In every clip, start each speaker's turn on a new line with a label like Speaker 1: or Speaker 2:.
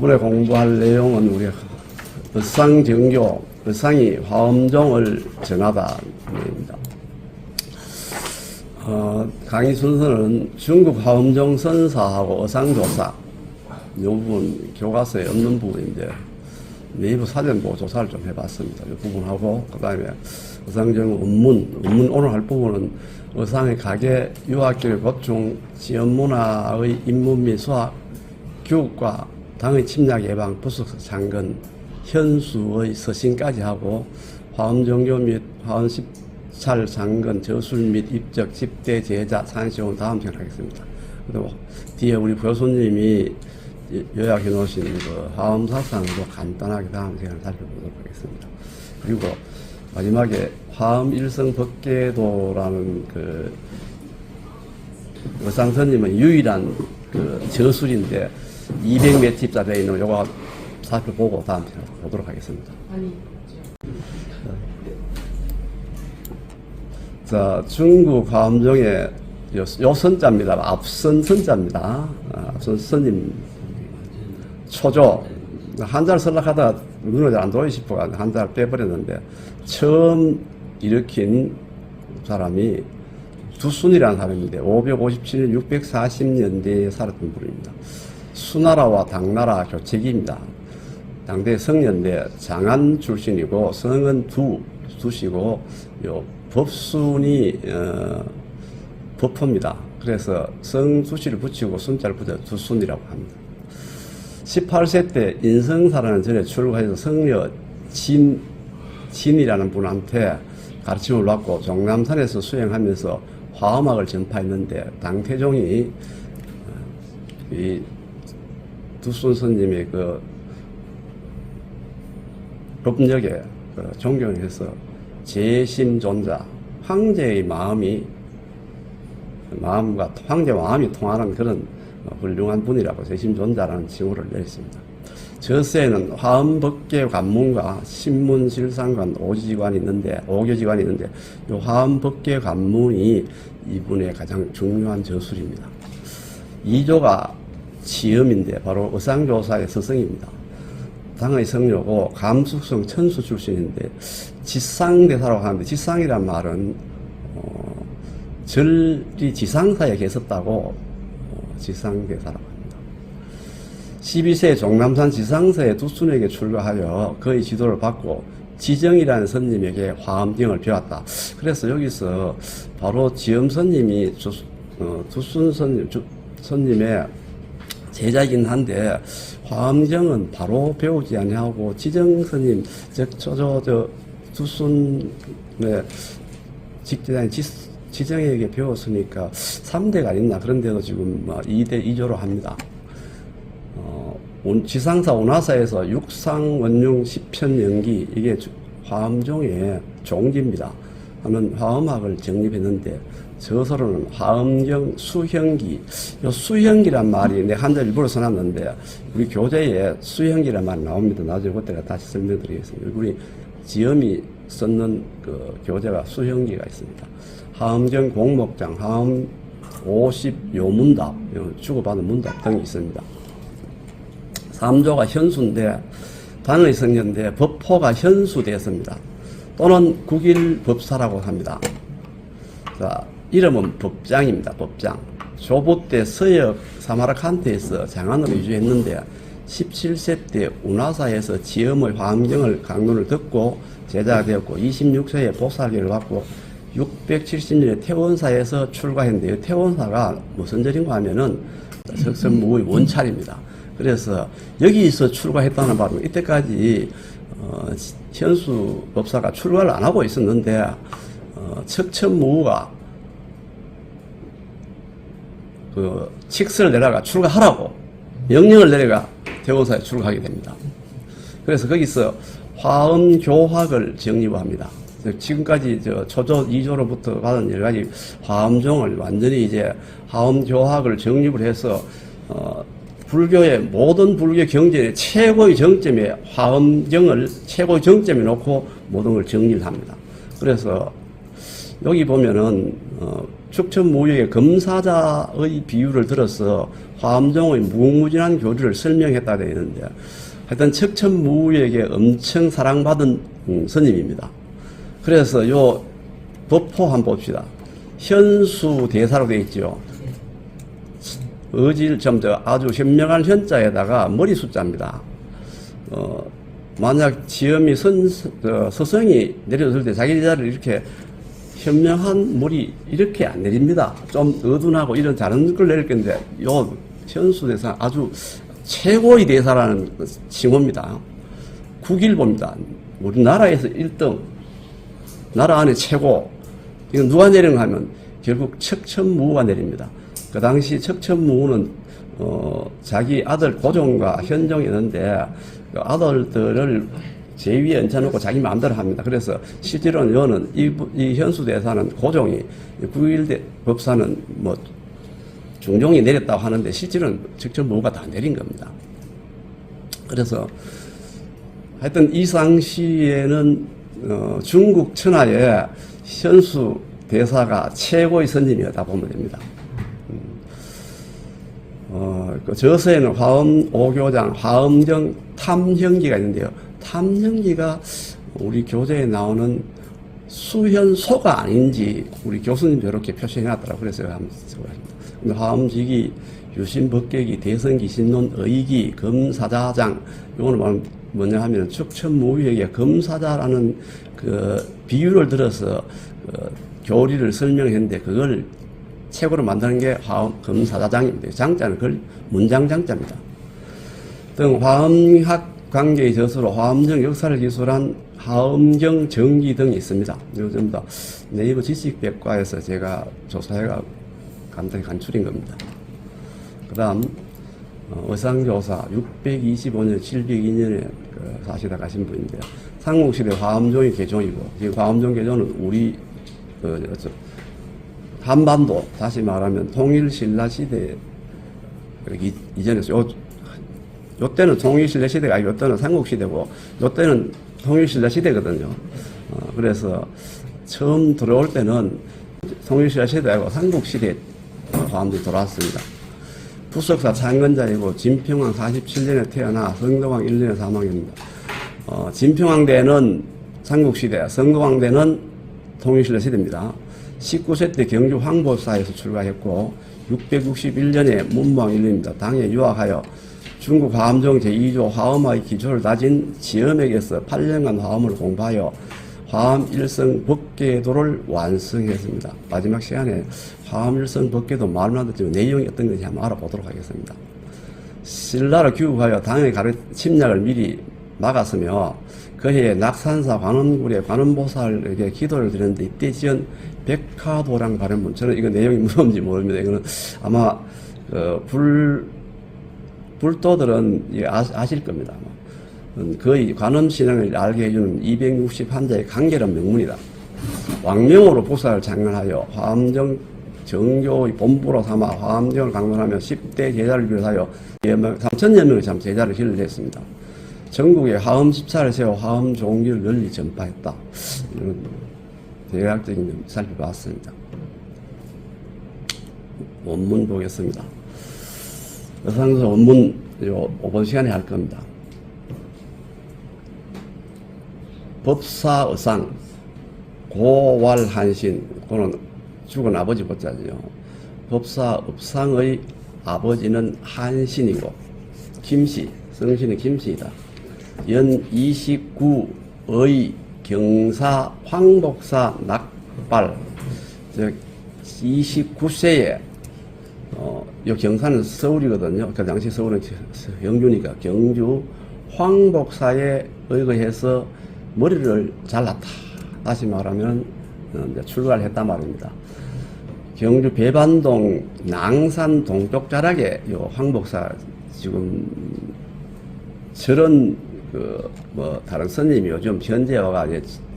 Speaker 1: 이번에 공부할 내용은 우리 의상정교, 의상이 화엄종을 전하다 입니다. 강의 순서는 중국 화엄종 선사하고 의상조사, 이 부분 교과서에 없는 부분인데 네이버 사전 보고 조사를 좀 해봤습니다. 이 부분하고 그 다음에 의상정 원문 오늘 할 부분은 의상의 가계, 유학교육, 보충, 지역문화의 입문 및 수학, 교육과 당의 침략 예방, 부속 장근, 현수의 서신까지 하고 화엄종교 및 화엄십찰 장근, 저술 및 입적, 집대, 제자, 산시온 다음 시간 하겠습니다. 그리고 뒤에 우리 교수님이 요약해 놓으신 그 화엄사상도 간단하게 다음 시간에 살펴보도록 하겠습니다. 그리고 마지막에 화엄일성법계도라는 그 의상스님의 유일한 그 저술인데 200몇 집자 되어 있는 요거 살펴보고 다음 시간에 보도록 하겠습니다. 자, 중국 화엄종의 요 선자입니다. 앞선 선자입니다. 앞선 스님 초조. 한자를 설락하다가 눈을 잘 안 보이 싶어 한자를 빼버렸는데 처음 일으킨 사람이 두순이라는 사람인데 557년 640년대에 살았던 분입니다. 수나라와 당나라 교체기입니다. 당대 성년대 장안 출신이고 성은 두시고 요 법순이 법포입니다. 그래서 성두시를 붙이고 순자를 붙여 두순이라고 합니다. 18세 때 인성사라는 절에 출가해서 성녀 진이라는 분한테 가르침을 받고 종남산에서 수행하면서 화엄학을 전파했는데 당태종이 이 두순 스님의 그 법력에 존경을 해서 제심존자, 황제의 마음과 황제와 마음이 통하는 그런 훌륭한 분이라고 제심존자라는 칭호를 내렸습니다. 저세에는 화엄법계 관문과 신문실상관 5교지관이 있는데 이 화엄법계 관문이 이분의 가장 중요한 저술입니다. 2조가 지음인데 바로 의상조사의 서성입니다. 당의 성녀고 감숙성 천수 출신인데 지상대사라고 하는데 지상이란 말은 절이 지상사에 계셨다고 지상대사라고 합니다. 12세 종남산 지상사에 두순에게 출가하여 그의 지도를 받고 지정이라는 선님에게 화엄경을 배웠다. 그래서 여기서 바로 지엄 선님이 두순 선님의 제자이긴 한데 화엄경은 바로 배우지 아니하고 지정 선님, 즉 두순의 직제자인 지정에게 배웠으니까 3대가 있나. 그런데도 지금 2대 2조로 합니다. 지상사 운하사에서 육상 원융 시편 연기, 이게 화엄종의 종기입니다. 하는 화엄학을 정립했는데 저서로는 화엄경 수형기, 요 수형기란 말이 내 한자 일부러 써놨는데 우리 교재에 수형기란 말이 나옵니다. 나중에 그때가 다시 설명드리겠습니다. 우리 지엄이 썼는 그 교재가 수형기가 있습니다. 화엄경 공목장, 화엄 50요문답, 주고받은 문답 등이 있습니다. 3조가 현수인데 단의 성년인데 법포가 현수되었습니다. 또는 국일법사라고 합니다. 자, 이름은 법장입니다. 법장. 조부 때 서역 사마르칸트에서 장안으로 이주했는데 17세 때 운하사에서 지엄의 화엄경을 강론을 듣고 제자가 되었고 26세에 보살기를 받고 670년에 태원사에서 출가했는데요. 태원사가 무슨 절인가 하면은 석선무의 원찰입니다. 그래서 여기서 출가했다는 바로 이때까지 현수 법사가 출가를 안 하고 있었는데 척천무가 그 칙서를 내려가 출가하라고 명령을 내려가 태원사에 출가하게 됩니다. 그래서 거기서 화엄교학을 정립합니다. 지금까지 초조 2조로부터 받은 여러 가지 화엄종을 완전히 이제 화엄교학을 정립을 해서 불교의 모든 불교 경전의 최고의 정점에 화엄경을 최고의 정점에 놓고 모든 걸 정리를 합니다. 그래서 여기 보면은 축천무역의 검사자의 비유를 들어서 화엄종의 무궁무진한 교리를 설명했다 되어 있는데, 하여튼 척천무역에 엄청 사랑받은 스님입니다. 그래서 요 법포 한번 봅시다. 현수 대사로 되어 있죠. 어질 좀 아주 현명한 현자에다가 머리 숫자입니다. 만약 지엄이 서성이 내려졌을 때 자기 자를 이렇게 현명한 머리 이렇게 안 내립니다. 좀 어둔하고 이런 다른 걸 내릴 건데, 요 현수 대사 아주 최고의 대사라는 칭호입니다. 국일보입니다. 우리나라에서 1등, 나라 안에 최고. 이건 누가 내리는가 하면 결국 척천무우가 내립니다. 그 당시 척천무우는 자기 아들 고종과 현종이었는데 그 아들들을 제위에 얹혀놓고 자기 마음대로 합니다. 그래서 실제로는 여는 이 현수대사는 고종이, 국일법사는 뭐 중종이 내렸다고 하는데 실제로는 척천무우가 다 내린 겁니다. 그래서 하여튼 이 당시에는 중국 천하에 현수 대사가 최고의 선임이었다 보면 됩니다. 그 저서에는 화엄 오교장, 화엄경 탐형기가 있는데요. 탐형기가 우리 교재에 나오는 수현소가 아닌지 우리 교수님도 이렇게 표시해놨더라고요. 그래서 한번 써봤습니다. 화엄직이, 유신법객이, 대성기, 신론, 의기, 검사자장, 요거는 뭐냐 하면 척천무역의 검사자라는 그 비유를 들어서 교리를 설명했는데 그걸 책으로 만드는 게 검사자장입니다. 장자는 그걸 문장장자입니다. 등 화엄학 관계의 저서로 화엄정 역사를 기술한 화엄경 정기 등이 있습니다. 요즘 다 네이버 지식백과에서 제가 조사해가 간단히 간추린 겁니다. 그 다음 의상조사 625년, 702년에 사시다 가신 분인데, 삼국시대 화엄종이 개종이고, 지금 화엄종 개종은 우리 한반도, 다시 말하면 통일신라시대 이전에서 요 때는 통일신라시대가 아니고 요 때는 삼국시대고 요 때는 통일신라시대거든요. 그래서 처음 들어올 때는 통일신라시대가 아니고 삼국시대 화엄종이 들어왔습니다. 부석사 창건자이고 진평왕 47년에 태어나 성덕왕 1년에 사망입니다. 진평왕대는 삼국시대, 성덕왕대는 통일신라 시대입니다. 19세 때 경주 황보사에서 출가했고 661년에 문무왕 1년입니다. 당에 유학하여 중국 화엄종 제2조 화엄의 기초를 다진 지엄에게서 8년간 화엄을 공부하여 화엄 일성 법계도를 완성했습니다. 마지막 시간에 화엄 일성 법계도 말은 안 듣지만 내용이 어떤 건지 한번 알아보도록 하겠습니다. 신라를 귀국하여 당의 침략을 미리 막았으며 그해에 낙산사 관음굴의 관음보살에게 기도를 드렸는데 이때 지은 백화도랑 발현문, 저는 이거 내용이 무서운지 모릅니다. 이거는 아마 불도들은 아실 겁니다. 거의 관음신앙을 알게 해주는 261자의 간결한 명문이다. 왕명으로 보살을 장관하여 화엄정 정교의 본부로 삼아 화엄정을 강론하며 10대 제자를 비롯하여 3천여 명의 참 제자를 길러냈습니다. 전국에 화엄 14를 세워 화엄 종기를 널리 전파했다. 이런 대략적인 점 살펴봤습니다. 원문 보겠습니다. 여상서 원문 요 5번 시간에 할 겁니다. 법사의상 고왈한신, 그는 죽은 아버지 보자죠. 법사의상의 아버지는 한신이고 김씨, 성신은 김씨이다. 연 29의 경사 황복사 낙발, 즉 29세에 이 경사는 서울이거든요. 그 당시 서울은 영주니까 경주 황복사에 의거해서 머리를 잘랐다. 다시 말하면 출가를 했단 말입니다. 경주 배반동 낭산 동쪽 자락에 이 황복사 지금 저런 다른 스님이 요즘 현재 와가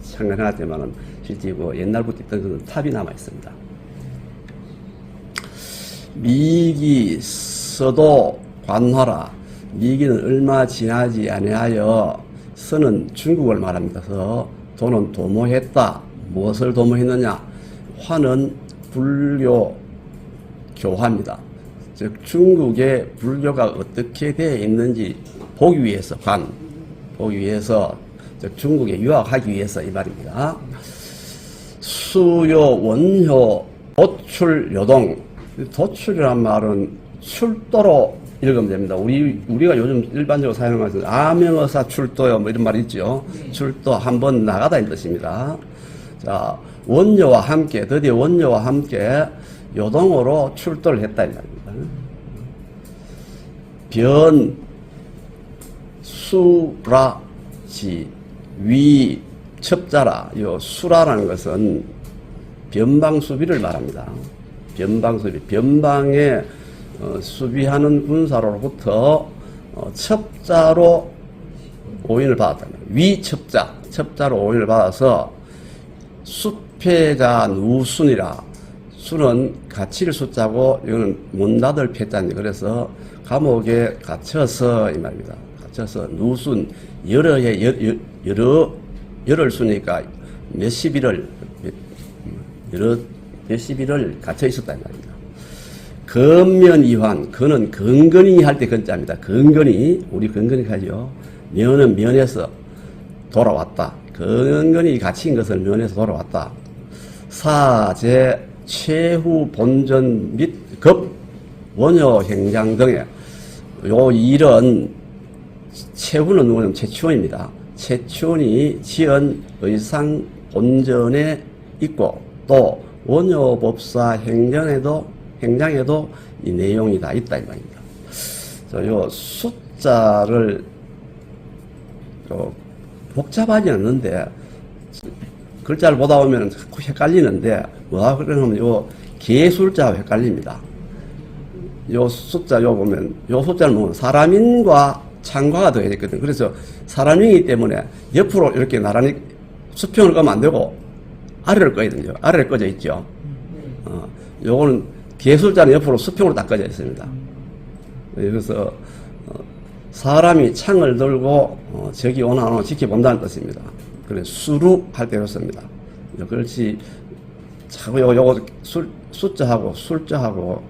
Speaker 1: 창간해놨지만은 실제 옛날부터 있던 그 탑이 남아 있습니다. 미기 서도 관화라. 미기는 얼마 지나지 아니하여 서는 중국을 말합니다. 서 도는 도모했다. 무엇을 도모했느냐? 화는 불교 교화입니다. 즉 중국의 불교가 어떻게 되어 있는지 보기 위해서 보기 위해서 즉 중국에 유학하기 위해서 이 말입니다. 수요 원효 도출 요동. 도출이란 말은 출도로 읽으면 됩니다. 우리가 요즘 일반적으로 사용하는 암행어사 출도요 뭐 이런 말이 있죠. 출도 한번 나가다 이 뜻입니다. 자, 원효와 함께 드디어 원효와 함께 요동으로 출도를 했다 이 말입니다. 변 수라지 위 첩자라. 요 수라라는 것은 변방수비를 말합니다. 변방수비, 변방에 수비하는 군사로부터 첩자로 오인을 받았다. 위첩자, 첩자로 오인을 받아서 수패자 누순이라. 수는 갇힐 수자고 이거는 문 닫을 패자니 그래서 감옥에 갇혀서 이 말입니다. 갇혀서 누순 열흘 수니까 몇십 일을 갇혀 있었다 이 말입니다. 근면이환, 근은 근근히 할 때 근자입니다. 근근히, 우리 근근히 하죠. 면은 면에서 돌아왔다. 근근히 갇힌 것을 면에서 돌아왔다. 사제 최후 본전 및 급 원효 행장 등의 요 일은 최후는 누구냐면 최치원입니다. 최치원이 지은 의상 본전에 있고 또 원효법사 행장에도 이 내용이 다 있다 이 말입니다. 요 숫자를 복잡하지 않는데 글자를 보다 보면 자꾸 헷갈리는데 뭐가 그러냐면 요 개술자와 헷갈립니다. 요 숫자 보면 요 숫자를 보면 사람인과 창과가 더해져 있거든. 그래서 사람이기 때문에 옆으로 이렇게 나란히 수평을 꺼면 안 되고 아래를 꺼야 되죠. 아래를 꺼져 있죠. 요거는 개술자는 옆으로 수평으로 딱 꺼져 있습니다. 그래서 사람이 창을 들고 적이 오나 안 오나 지켜본다는 뜻입니다. 그래서 수루 할 때로 씁니다. 그렇지 자꾸 요거 숫자하고 술자하고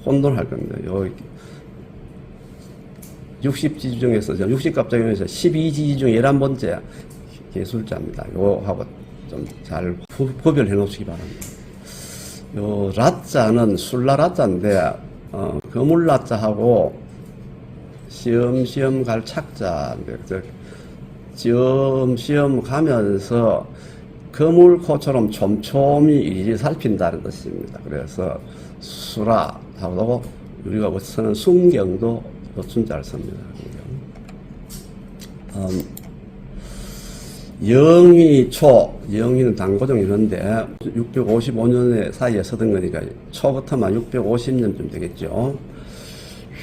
Speaker 1: 혼돈할 겁니다. 요 60지지 중에서 60갑자 중에서 12지지 중 11번째 개술자입니다. 요하고 좀 잘 구별해 놓으시기 바랍니다. 요 라자는 술라라자인데 거물라자하고 시험시험 갈 착자인데 시험시험 가면서 거물코처럼 촘촘히 일일이 살핀다는 뜻입니다. 그래서 수라하고 우리가 쓰는 순경도 요춘자를 씁니다. 영희는 당고종 이런데 655년에 사이에 쓰던 거니까 초부터만 650년쯤 되겠죠.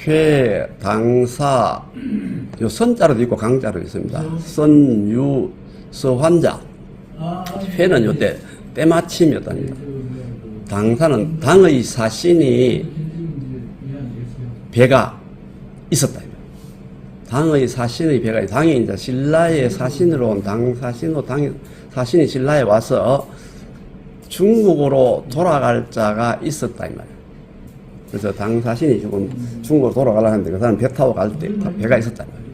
Speaker 1: 회, 당사, 요 선자로도 있고 강자로 있습니다. 선, 유, 서환자. 회는 요때 때마침이었답니다. 당사는 당의 사신이 배가 있었다. 당의 사신의 배가, 당이 이제 신라의 사신으로 온 당사신으로 사신이 신라에 와서 중국으로 돌아갈 자가 있었다 이 말이에요. 그래서 당사신이 지금 중국으로 돌아가려고 하는데 그 사람 배 타고 갈 때 배가 있었다 이 말이에요.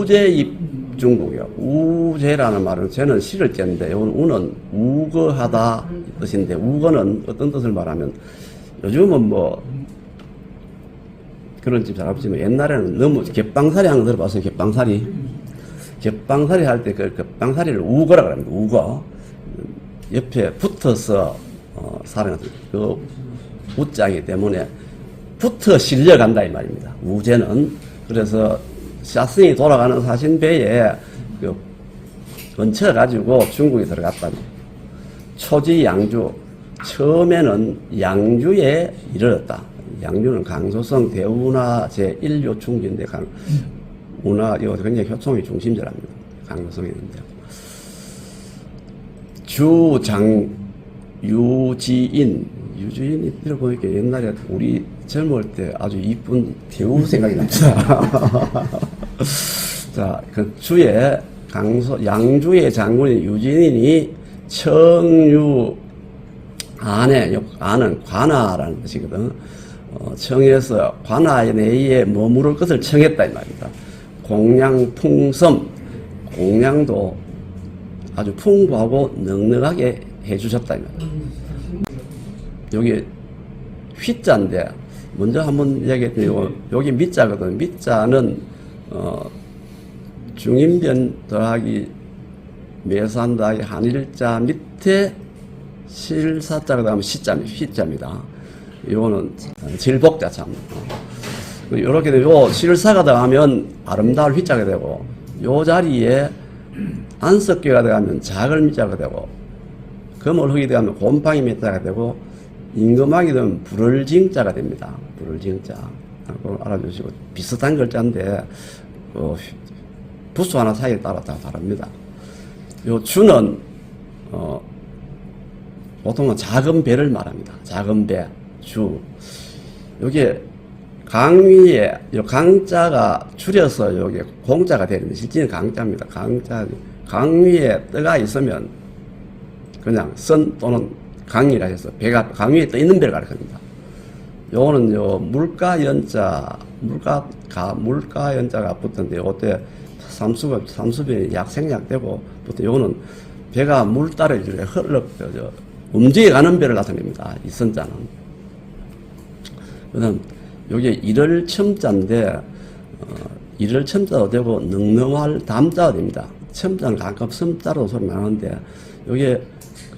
Speaker 1: 우제 입중국이요. 우제라는 말은 쟤는 실을 째는데 우는 우거하다 뜻인데 우거는 어떤 뜻을 말하면 요즘은 뭐 그런 집 잘 없지만 옛날에는 너무 갯방살이 하는 거 들어봤어요. 갯방살이 할 때 그 갯방살이를 우거라 그럽니다. 우거. 옆에 붙어서 사는 그 우장이기 때문에 붙어 실려간다 이 말입니다. 우제는. 그래서 샤승이 돌아가는 사신배에 그 얹혀가지고 중국에 들어갔다. 초지 양주. 처음에는 양주에 이르렀다. 양주는 강소성 대운하 제1요 충지인데 운하 이거 굉장히 효통의 중심지랍니다. 강소성에 있는데 주장 유지인이 들어보니까 옛날에 우리 젊을 때 아주 이쁜 대우 생각이 납니다. 자, 그 주에 양주의 장군인 유진인이 청유 안은 관아라는 뜻이거든. 청해서 관아 내에 머무를 것을 청했다 이 말입니다. 공양풍섬, 공양도 아주 풍부하고 넉넉하게 해주셨다 이 말입니다. 여기 휘자인데 먼저 한번 이야기했더니 여기 밑자거든. 밑자는 중인변 더하기 매산 더하기 한일자 밑에 실사자가 들어가면 휘자입니다. 이거는 질복자 참. 이렇게 되고 실사가 들어가면 아름다울 휘자가 되고 요 자리에 안석교가 들어가면 작을 미자가 되고 금을흑이 들어가면 곰팡이 밑자가 되고 임금왕이 되면 불을징자가 됩니다. 불을징자. 그걸 알아주시고 비슷한 글자인데 부수 하나 사이에 따라 다 다릅니다. 요 주는 보통은 작은 배를 말합니다. 작은 배, 주. 여기에 강위에 요 강자가 줄여서 여기 공자가 되는데 실제는 강자입니다. 강자. 강위에 떠가 있으면 그냥 선 또는 강이라 해서 배가 강 위에 떠 있는 배를 가리킵니다. 요거는 요 물가 연자 붙었는데 요때 삼수변이 약 생략되고 붙어 요거는 배가 물 따라 이렇게 움직여가는 배를 나타냅니다. 이 선자는. 그다음 요게 일을 첨자인데 일을 첨자도 되고 넉넉할 담자가 됩니다. 첨자는 가끔 섬자로 소리 나는데 요게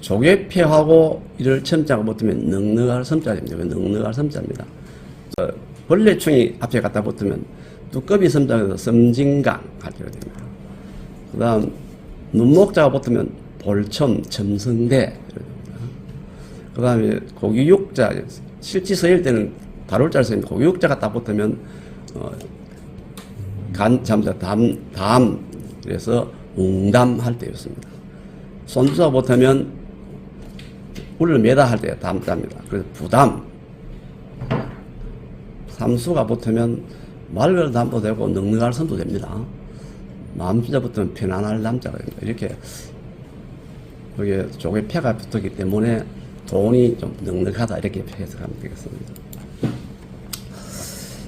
Speaker 1: 조개패하고 이를 첨자가 붙으면 넉넉할 섬자가 됩니다. 넉넉할 섬자입니다. 벌레충이 앞에 갖다 붙으면 두꺼비 섬자에서 섬진강 가지고 됩니다. 그 다음 눈목자가 붙으면 볼첨, 첨성대. 그 다음에 고기육자, 실지 서일 때는 다룰 자를 쓰는데 고기육자가 딱 붙으면 담, 그래서 웅담할 때였습니다. 손주가 붙으면 울을 매다 할 때 담자입니다. 그래서 부담. 삼수가 붙으면 맑을 담도 되고 넉넉할 선도 됩니다. 마음주자 붙으면 편안할 남자가 됩니다. 이렇게 여기 쪽에 폐가 붙었기 때문에 돈이 좀 넉넉하다 이렇게 해석하면 되겠습니다.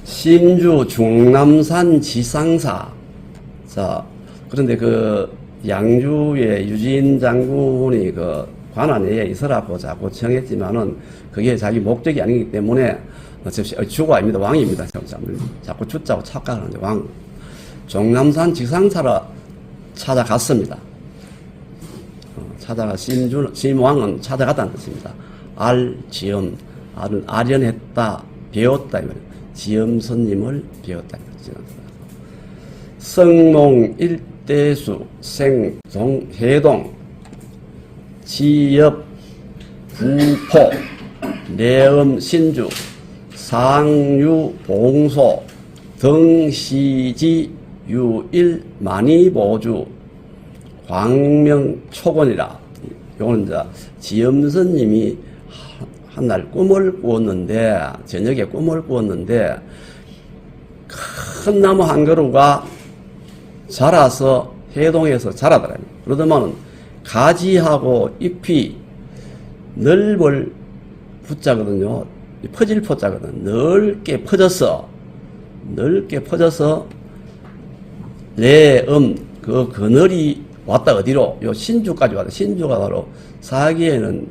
Speaker 1: 신주 중남산 지상사. 자, 그런데 그 양주의 유진 장군이 그 관아 내에 있으라고 자꾸 정했지만은 그게 자기 목적이 아니기 때문에 주가 아닙니다. 왕입니다. 자꾸 주자고 착각하는데 왕. 종남산 지상사로 찾아갔습니다. 찾아가 신왕은 찾아갔다는 뜻입니다. 지엄, 알은 아련했다, 배웠다. 지엄선님을 배웠다. 성몽 일대수, 생동, 해동, 지엽, 부포, 내음, 신주, 상유, 봉소, 등시지, 유일, 만이보주, 광명, 초건이라. 요건 이제 지엄선님이 한날 꿈을 꾸었는데, 저녁에 꿈을 꾸었는데, 큰 나무 한 그루가 자라서 해동해서 자라더라고요. 그러더만은 가지하고 잎이 넓을 붙자거든요. 퍼질 포자거든. 넓게 퍼져서 그 그늘이 왔다 어디로? 요 신주까지 왔다. 신주가 바로 사기에는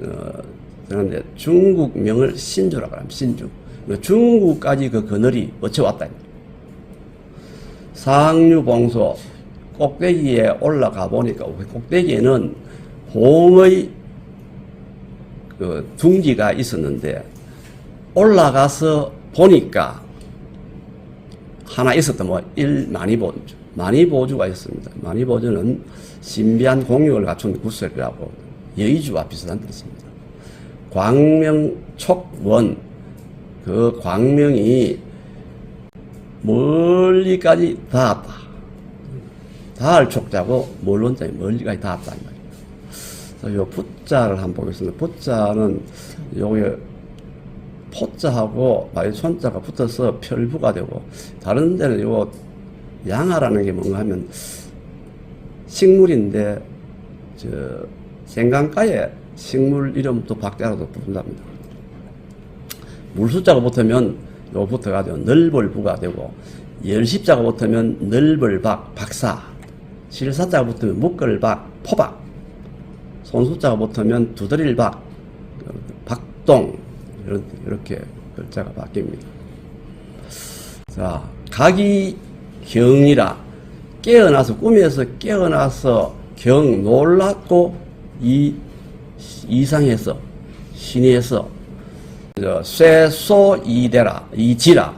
Speaker 1: 그런데 중국명을 신주라고 합니다. 신주. 중국까지 그 그늘이 어찌 왔다. 상류봉소 꼭대기에 올라가 보니까 꼭대기에는 홍의 그 둥지가 있었는데 올라가서 보니까 하나 있었던 만이보주가 있습니다. 만이보주는 신비한 공력을 갖춘 구설이라고 여의주와 비슷한 뜻입니다. 광명촉원, 그 광명이 멀리까지 닿았다. 닿을 촉자고 멀론자에 멀리까지 닿았다. 이 말이에요. 그래서 요 붓자를 한번 보겠습니다. 붓자는 요게 포자하고 손자가 붙어서 별부가 되고, 다른 데는 요 양아라는 게 뭔가 하면 식물인데 생강가에 식물 이름도 박자라도 부른답니다. 물숫자가 붙으면 요 붙어가지고 넓을부가 되고, 열십자가 붙으면 넓을박, 박사, 실사자가 붙으면 묶을박, 포박, 손숫자가 붙으면 두드릴박, 박동, 이렇게 글자가 바뀝니다. 자, 각이 경이라, 깨어나서, 꿈에서 깨어나서 경, 놀랍고 이상해서, 신이해서, 쇠소 이대라, 이지라.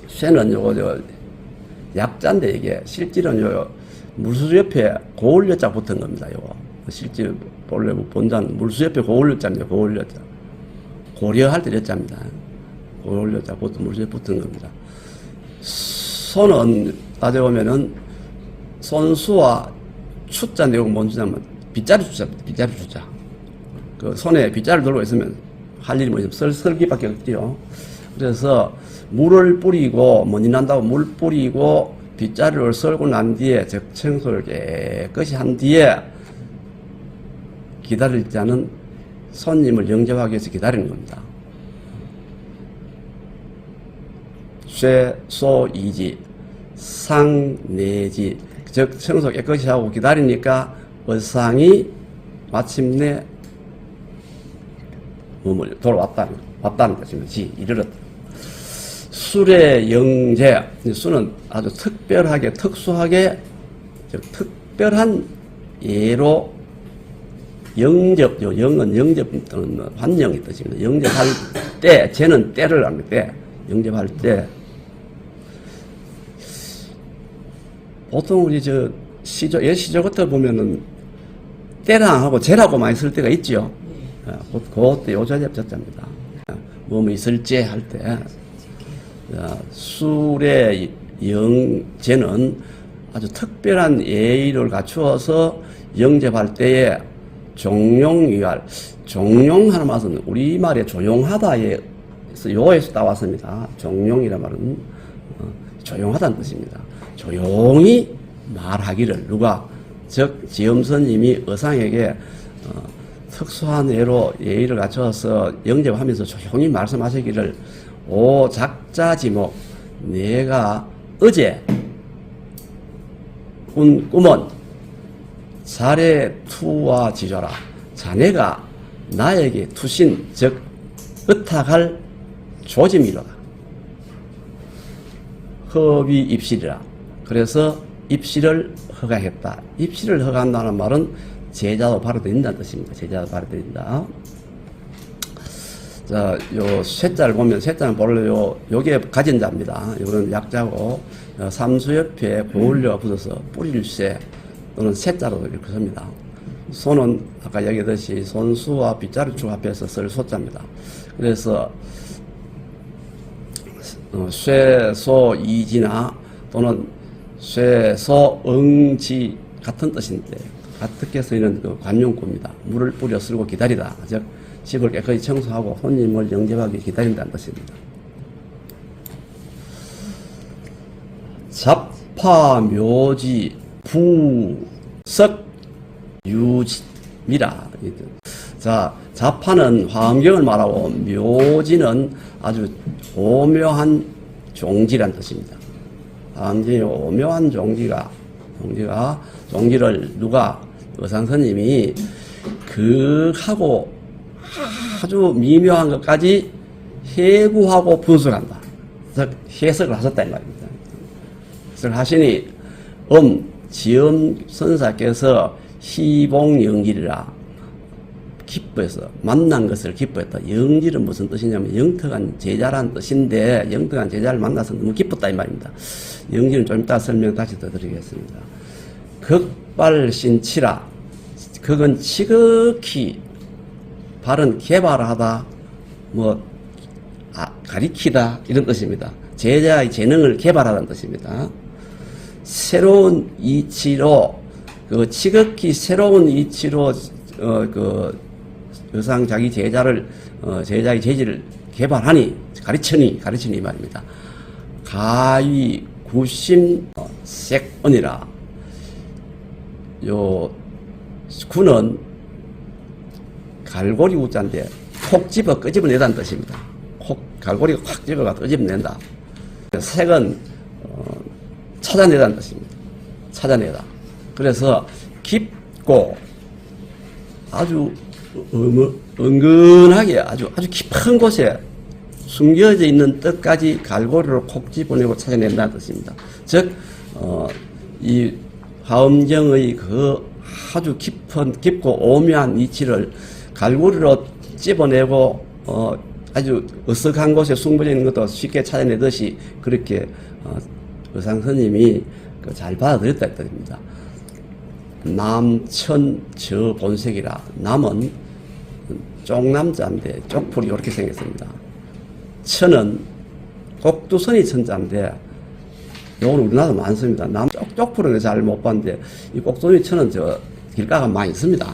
Speaker 1: 쇠는 요거, 약자인데 이게, 실질은 요, 물수 옆에 고을여자 붙은 겁니다, 요거. 실제, 본래 본자는 물수 옆에 고을여자입니다, 고을여자. 고려할 때 여자입니다. 고을여자 물수 옆에 붙은 겁니다. 손은 따져보면은, 손수와 추자 내용 뭔 주냐면, 빗자루 주자, 빗자루 주자. 그 손에 빗자루 들고 있으면 할 일이 뭐냐면 설기밖에 없지요. 그래서 물을 뿌리고, 먼지 난다고 물 뿌리고, 빗자루를 썰고 난 뒤에 적청소를 깨끗이 한 뒤에 기다릴 자는 손님을 영접하기 위해서 기다리는 겁니다. 쇠, 소, 이지, 상, 내지, 즉 청소 깨끗이 하고 기다리니까 의상이 마침내 돌아왔다는 것입니다. 이르렀다. 술의 영재, 술은 아주 특별하게, 특수하게, 즉 특별한 예로 영접, 영은 영접 또는 환영의 뜻입니다. 영접할 때, 쟤는 때를 합니다. 때, 영접할 때. 보통 우리 옛 시조 같은 거 보면은 때랑 하고 제라고 많이 쓸 때가 있죠. 그때 요자접자입니다. 뭐 있을지 할 때. 술의 영제는 아주 특별한 예의를 갖추어서 영접할 때에 종용위할, 종용하는 말은 우리말에 조용하다에서 요에서 따왔습니다. 종용이란 말은 조용하다는 뜻입니다. 조용히 말하기를, 누가, 즉 지엄스님이 의상에게 특수한 예로 예의를 갖춰서 영접하면서 조용히 말씀하시기를, 오 작자지목, 내가 어제 꾼 꿈은 살에 투와 지조라. 자네가 나에게 투신, 즉 의탁할 조짐이로다. 허위 입실이라. 그래서 입실을 허가했다. 입실을 허가한다는 말은 제자도 발효드린다는 뜻입니다. 제자도 발효드린다. 자, 요 쇠자를 보면, 쇠자는 본래 요게 가진 자입니다. 요거는 약자고, 삼수 옆에 고을려가 붙어서 뿌릴 쇠 또는 쇠자로 이렇게 씁니다. 소는 아까 얘기했듯이 손수와 빗자루 축 앞에서 쓸 소자입니다. 그래서 쇠, 소, 이지나 또는 쇠, 소, 응지 같은 뜻인데, 같게 쓰이는 그 관용구입니다. 물을 뿌려 쓸고 기다리다. 즉 집을 깨끗이 청소하고 손님을 영접하기 기다린다는 뜻입니다. 잡파, 묘지, 부석, 유지미라. 자, 잡파는 화엄경을 말하고 묘지는 아주 오묘한 종지란 뜻입니다. 화엄경의 오묘한 종지를 누가, 의상스님이 하고 아주 미묘한 것까지 해부하고 분석한다. 즉 해석을 하셨다 이 말입니다. 해석을 하시니 지엄선사께서 희봉영질이라 기뻐해서 만난 것을 기뻐했다. 영질은 무슨 뜻이냐면 영특한 제자란 뜻인데, 영특한 제자를 만나서 너무 기뻤다 이 말입니다. 영질은 좀 이따 설명 다시 더 드리겠습니다. 극발신치라. 극은 지극히 발은 개발하다, 가리키다 이런 뜻입니다. 제자의 재능을 개발하다는 뜻입니다. 새로운 이치로, 지극히 새로운 이치로 의상 자기 제자의 재질을 개발하니, 가르치니 이 말입니다. 가위 구심 색언이라. 요 구는 갈고리 우자인데 콕 집어 끄집어내다는 뜻입니다. 갈고리가 확 집어가 끄집어낸다. 색은 찾아내다는 뜻입니다. 찾아내다. 그래서 깊고 아주 은근하게 아주 깊은 곳에 숨겨져 있는 뜻까지 갈고리로 콕 집어내고 찾아낸다는 뜻입니다. 즉, 이 화엄경의 그 아주 깊고 오묘한 이치를 갈고리로 집어내고, 아주 어색한 곳에 숨겨져 있는 것도 쉽게 찾아내듯이 그렇게, 의상 스님이 잘 받아들였다 했답니다. 남천저 본색이라, 남은 쪽남자인데 쪽풀이 이렇게 생겼습니다. 천은 꼭두선이 천자인데 요건 우리나라도 많습니다. 쪽풀은 잘 못 봤는데 이 꼭두선이 천은 저 길가가 많이 있습니다.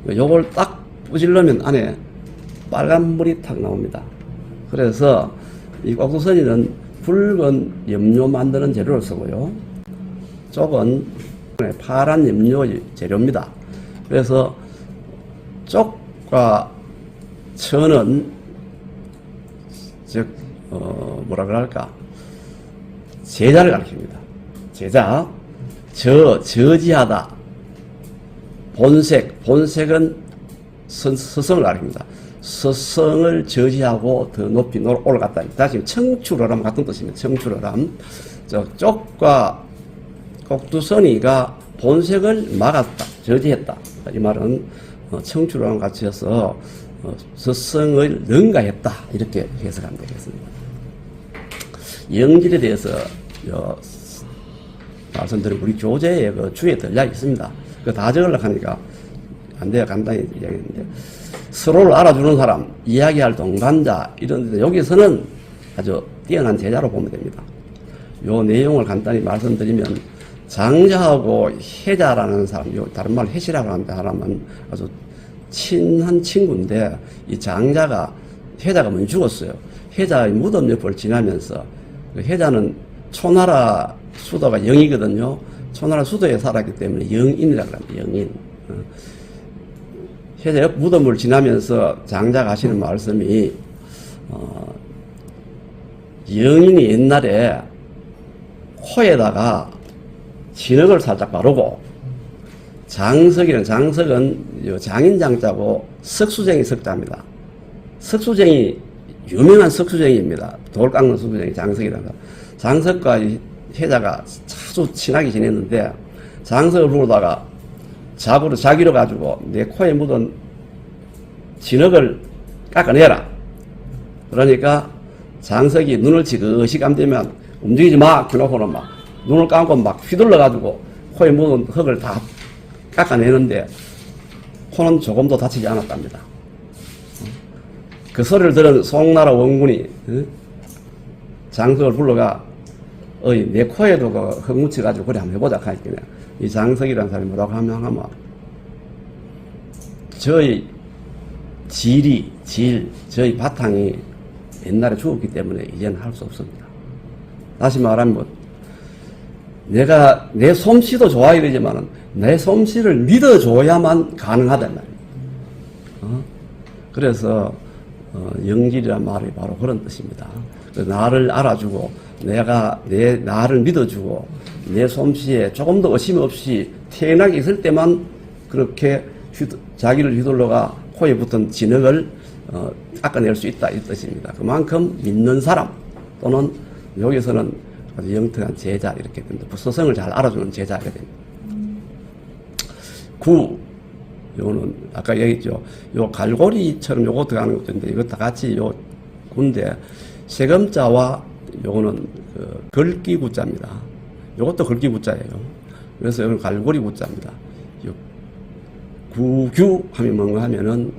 Speaker 1: 요걸 딱 부질러면 안에 빨간 물이 탁 나옵니다. 그래서 이 꼭두선이는 붉은 염료 만드는 재료를 쓰고요. 쪽은 파란 염료 재료입니다. 그래서 쪽과 천은 즉 뭐라 그럴까 제자를 가리킵니다. 제자, 저지하다. 본색은 스승을 가리킵니다. 스승을 저지하고 더 높이 올라갔다. 다시 청출어람 같은 뜻입니다. 청출어람. 쪽과 꼭두선이가 본색을 막았다, 저지했다. 이 말은 청출어람 같이 해서 스승을 능가했다. 이렇게 해석하면 되겠습니다. 영질에 대해서 말씀드린 우리 교재에 그 주에 전략이 있습니다. 그 다 적으려고 하니까 안 돼요. 간단히 이야기했는데 서로를 알아주는 사람, 이야기할 동반자 이런 데 여기서는 아주 뛰어난 제자로 보면 됩니다. 요 내용을 간단히 말씀드리면 장자하고 해자라는 사람, 다른 말 해시라고 하는 사람은 아주 친한 친구인데 이 장자가 해자가 먼저 죽었어요. 해자의 무덤 옆을 지나면서 해자는 초나라 수도가 영이거든요. 초나라 수도에 살았기 때문에 영인이라고 합니다. 영인. 해자 옆 무덤을 지나면서 장자가 하시는 말씀이 영인이 옛날에 코에다가 진흙을 살짝 바르고 장석은 장인장자고 석수쟁이 석자입니다. 석수쟁이 유명한 석수쟁이입니다. 돌 깎는 석수쟁이 장석이라는 거. 장석과 해자가 아주 친하게 지냈는데 장석을 부르다가 자기로 가지고 내 코에 묻은 진흙을 깎아내라. 그러니까 장석이 눈을 지그시 감되면 움직이지 마. 켜놓고는 막 눈을 감고 막 휘둘러 가지고 코에 묻은 흙을 다 깎아내는데 코는 조금도 다치지 않았답니다. 그 소리를 들은 송나라 원군이 장석을 불러가 내 코에도 그 흙 묻혀가지고 그래 한번 해보자 하니까 이 장석이라는 사람이 뭐라고 하면 저희 저희 바탕이 옛날에 죽었기 때문에 이제는 할 수 없습니다. 다시 말하면 내가 내 솜씨도 좋아야 되지만은 내 솜씨를 믿어줘야만 가능하단 말이에요. 그래서 영질이란 말이 바로 그런 뜻입니다. 나를 알아주고 나를 믿어주고 내 솜씨에 조금 더 의심 없이 태연하게 있을 때만 그렇게 자기를 휘둘러가 코에 붙은 진흙을 깎아낼 수 있다 이 뜻입니다. 그만큼 믿는 사람 또는 여기서는 아주 영특한 제자 이렇게 됩니다. 스승을 잘 알아주는 제자가 됩니다. 요거는 아까 얘기했죠. 요 갈고리처럼 요거 들어가는 것도 있는데 이거 다 같이 요 구인데 세금자와 요거는 그 걸기구자입니다. 요것도 걸기구자예요. 그래서 이건 갈고리 구자입니다. 구규 하면 뭔가 하면은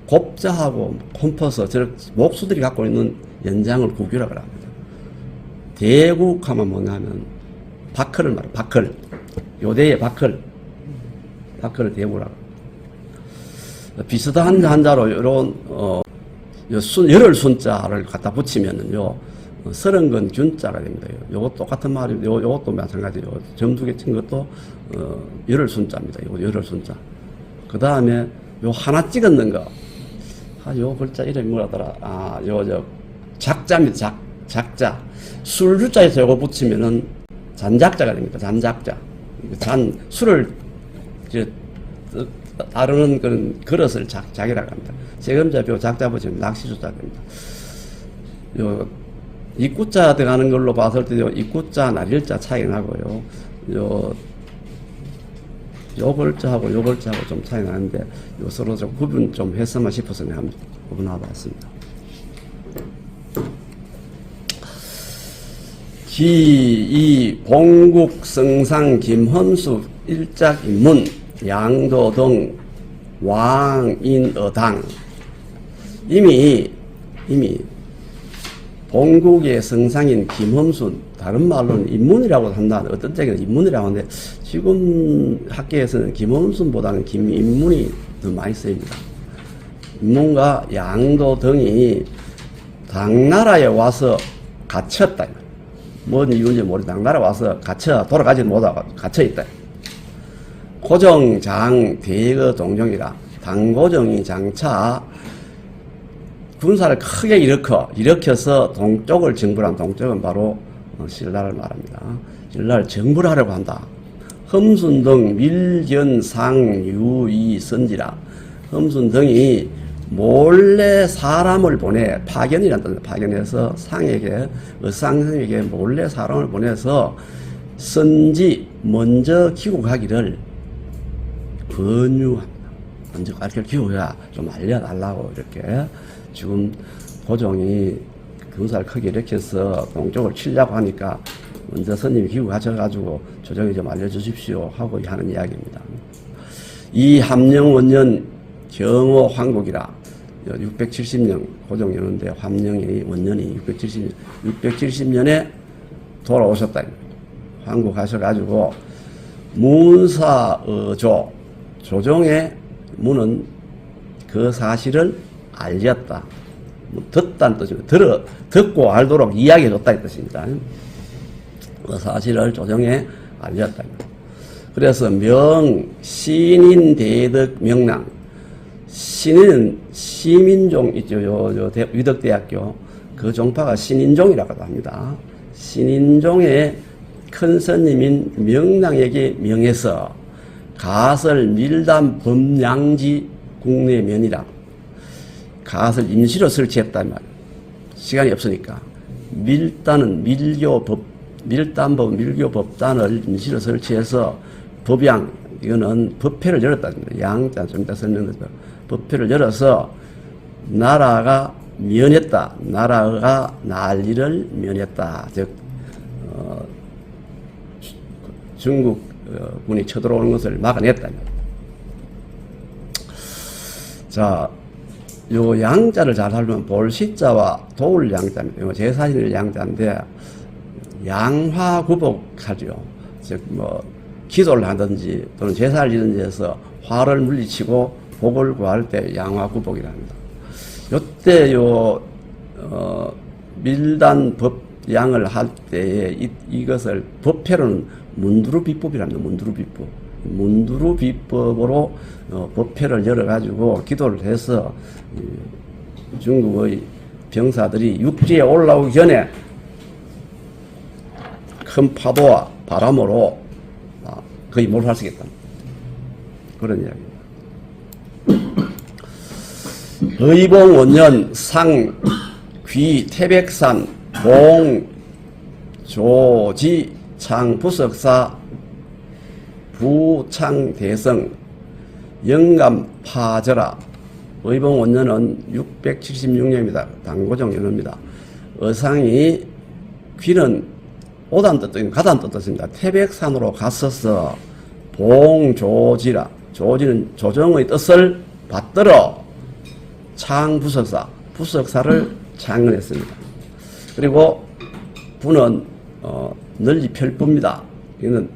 Speaker 1: 곱자하고 콤퍼서 목수들이 갖고 있는 연장을 구규라고 합니다. 대국 하면 뭔가 하면 바클을 말해요. 바클. 요대의 바클을 대구라고. 비슷한 한자로 이런 열을 순자를 갖다 붙이면은요, 서른건 균자가 됩니다. 요거 똑같은 말이, 요것도 마찬가지요. 점두개 친 것도, 열을 순자입니다. 요거 열을 순자. 그 다음에, 요 하나 찍었는 거. 요 글자 이름이 뭐라더라. 작자입니다. 작자. 술주자에서 요거 붙이면은 잔작자가 됩니다. 잔작자. 술을 다루는 그런 그릇을 작이라고 합니다. 세금자표 작자 붙이면 낚시주자 됩니다. 요 입구자 들어가는 걸로 봤을 때 요 입구자, 날일자 차이 나고요. 요 글자하고 요 글자하고 좀 차이 나는데 요 서로 좀 구분 좀 했으면 싶어서 내가 한번 구분해 봤습니다. 이 봉국 성상 김헌수 일작 인문 양도등 왕인어당 이미 봉국의 성상인 김헌수 다른 말로는 인문이라고 한다. 어떤 때는 인문이라고 하는데 지금 학계에서는 김헌수보다는 김인문이 더 많이 쓰입니다. 인문과 양도 등이 당나라에 와서 갇혔다. 뭔 이유인지 모르겠다. 당나라 와서 돌아가지 못하고 갇혀있다. 고정장 대거 동정이라 당고정이 장차 군사를 크게 일으켜서 동쪽을 정벌한 동쪽은 바로 신라를 말합니다. 신라를 정벌하려고 한다. 험순 등 밀견상 유이 선지라 험순 등이 몰래 사람을 파견이란다. 파견해서 상에게, 의상에게 몰래 사람을 보내서 선지, 먼저 귀국하기를 권유합니다. 먼저 귀국해야 좀 알려달라고 이렇게 지금 고종이 군사를 크게 일으켜서 동쪽을 치려고 하니까 먼저 선임이 귀국하셔가지고 조정이 좀 알려주십시오 하고 하는 이야기입니다. 이 함령원년 경호 황국이라 670년 고종 연운대 함령이 원년이 670년에 돌아오셨다. 황국하셔가지고 문사의조 조정의 문은 그 사실을 알렸다. 듣다는 뜻입니다. 듣고 알도록 이야기해줬다 이 뜻입니다. 그 사실을 조정에 알렸다. 그래서 신인 대덕 명랑 신인은 시민종 있죠. 위덕대학교 그 종파가 신인종이라고 합니다. 신인종의 큰 스님인 명랑에게 명해서 가설 밀담 범양지 국내면이라 가설 임시로 설치했단 말이에요. 시간이 없으니까 밀교법단을 임시로 설치해서 법양 이거는 법회를 열었다는 양자 좀 이따 설명드릴게요. 법회를 열어서 나라가 면했다. 나라가 난리를 면했다. 즉 중국 군이 쳐들어오는 것을 막아냈다. 자, 요 양자를 잘 살면 볼시자와 도울 양자입니다. 제사신일 양자인데 양화구복하죠. 즉 기도를 하든지 또는 제사를 지든지 해서 화를 물리치고 복을 구할 때 양화구복이라 합니다. 요때 밀단 법양을 할 때에 이것을 법회로는 문두루비법이랍니다. 문두루비법. 문두루비법으로 법회를 열어가지고 기도를 해서 중국의 병사들이 육지에 올라오기 전에 큰 파도와 바람으로 거의 몰살시켰다. 그런 이야기입니다. 의봉 원년 상 귀 태백산 봉 조지 창 부석사 부창 대성 영감 파저라. 의봉 원년은 676년입니다. 당고종 연호입니다. 의상이 귀는 오단 뜻, 가단 뜻입니다. 태백산으로 갔어서 봉조지라. 조지는 조정의 뜻을 받들어 창부석사, 부석사를 창건했습니다. 그리고 부는 널리 펼쁩니다. 이거는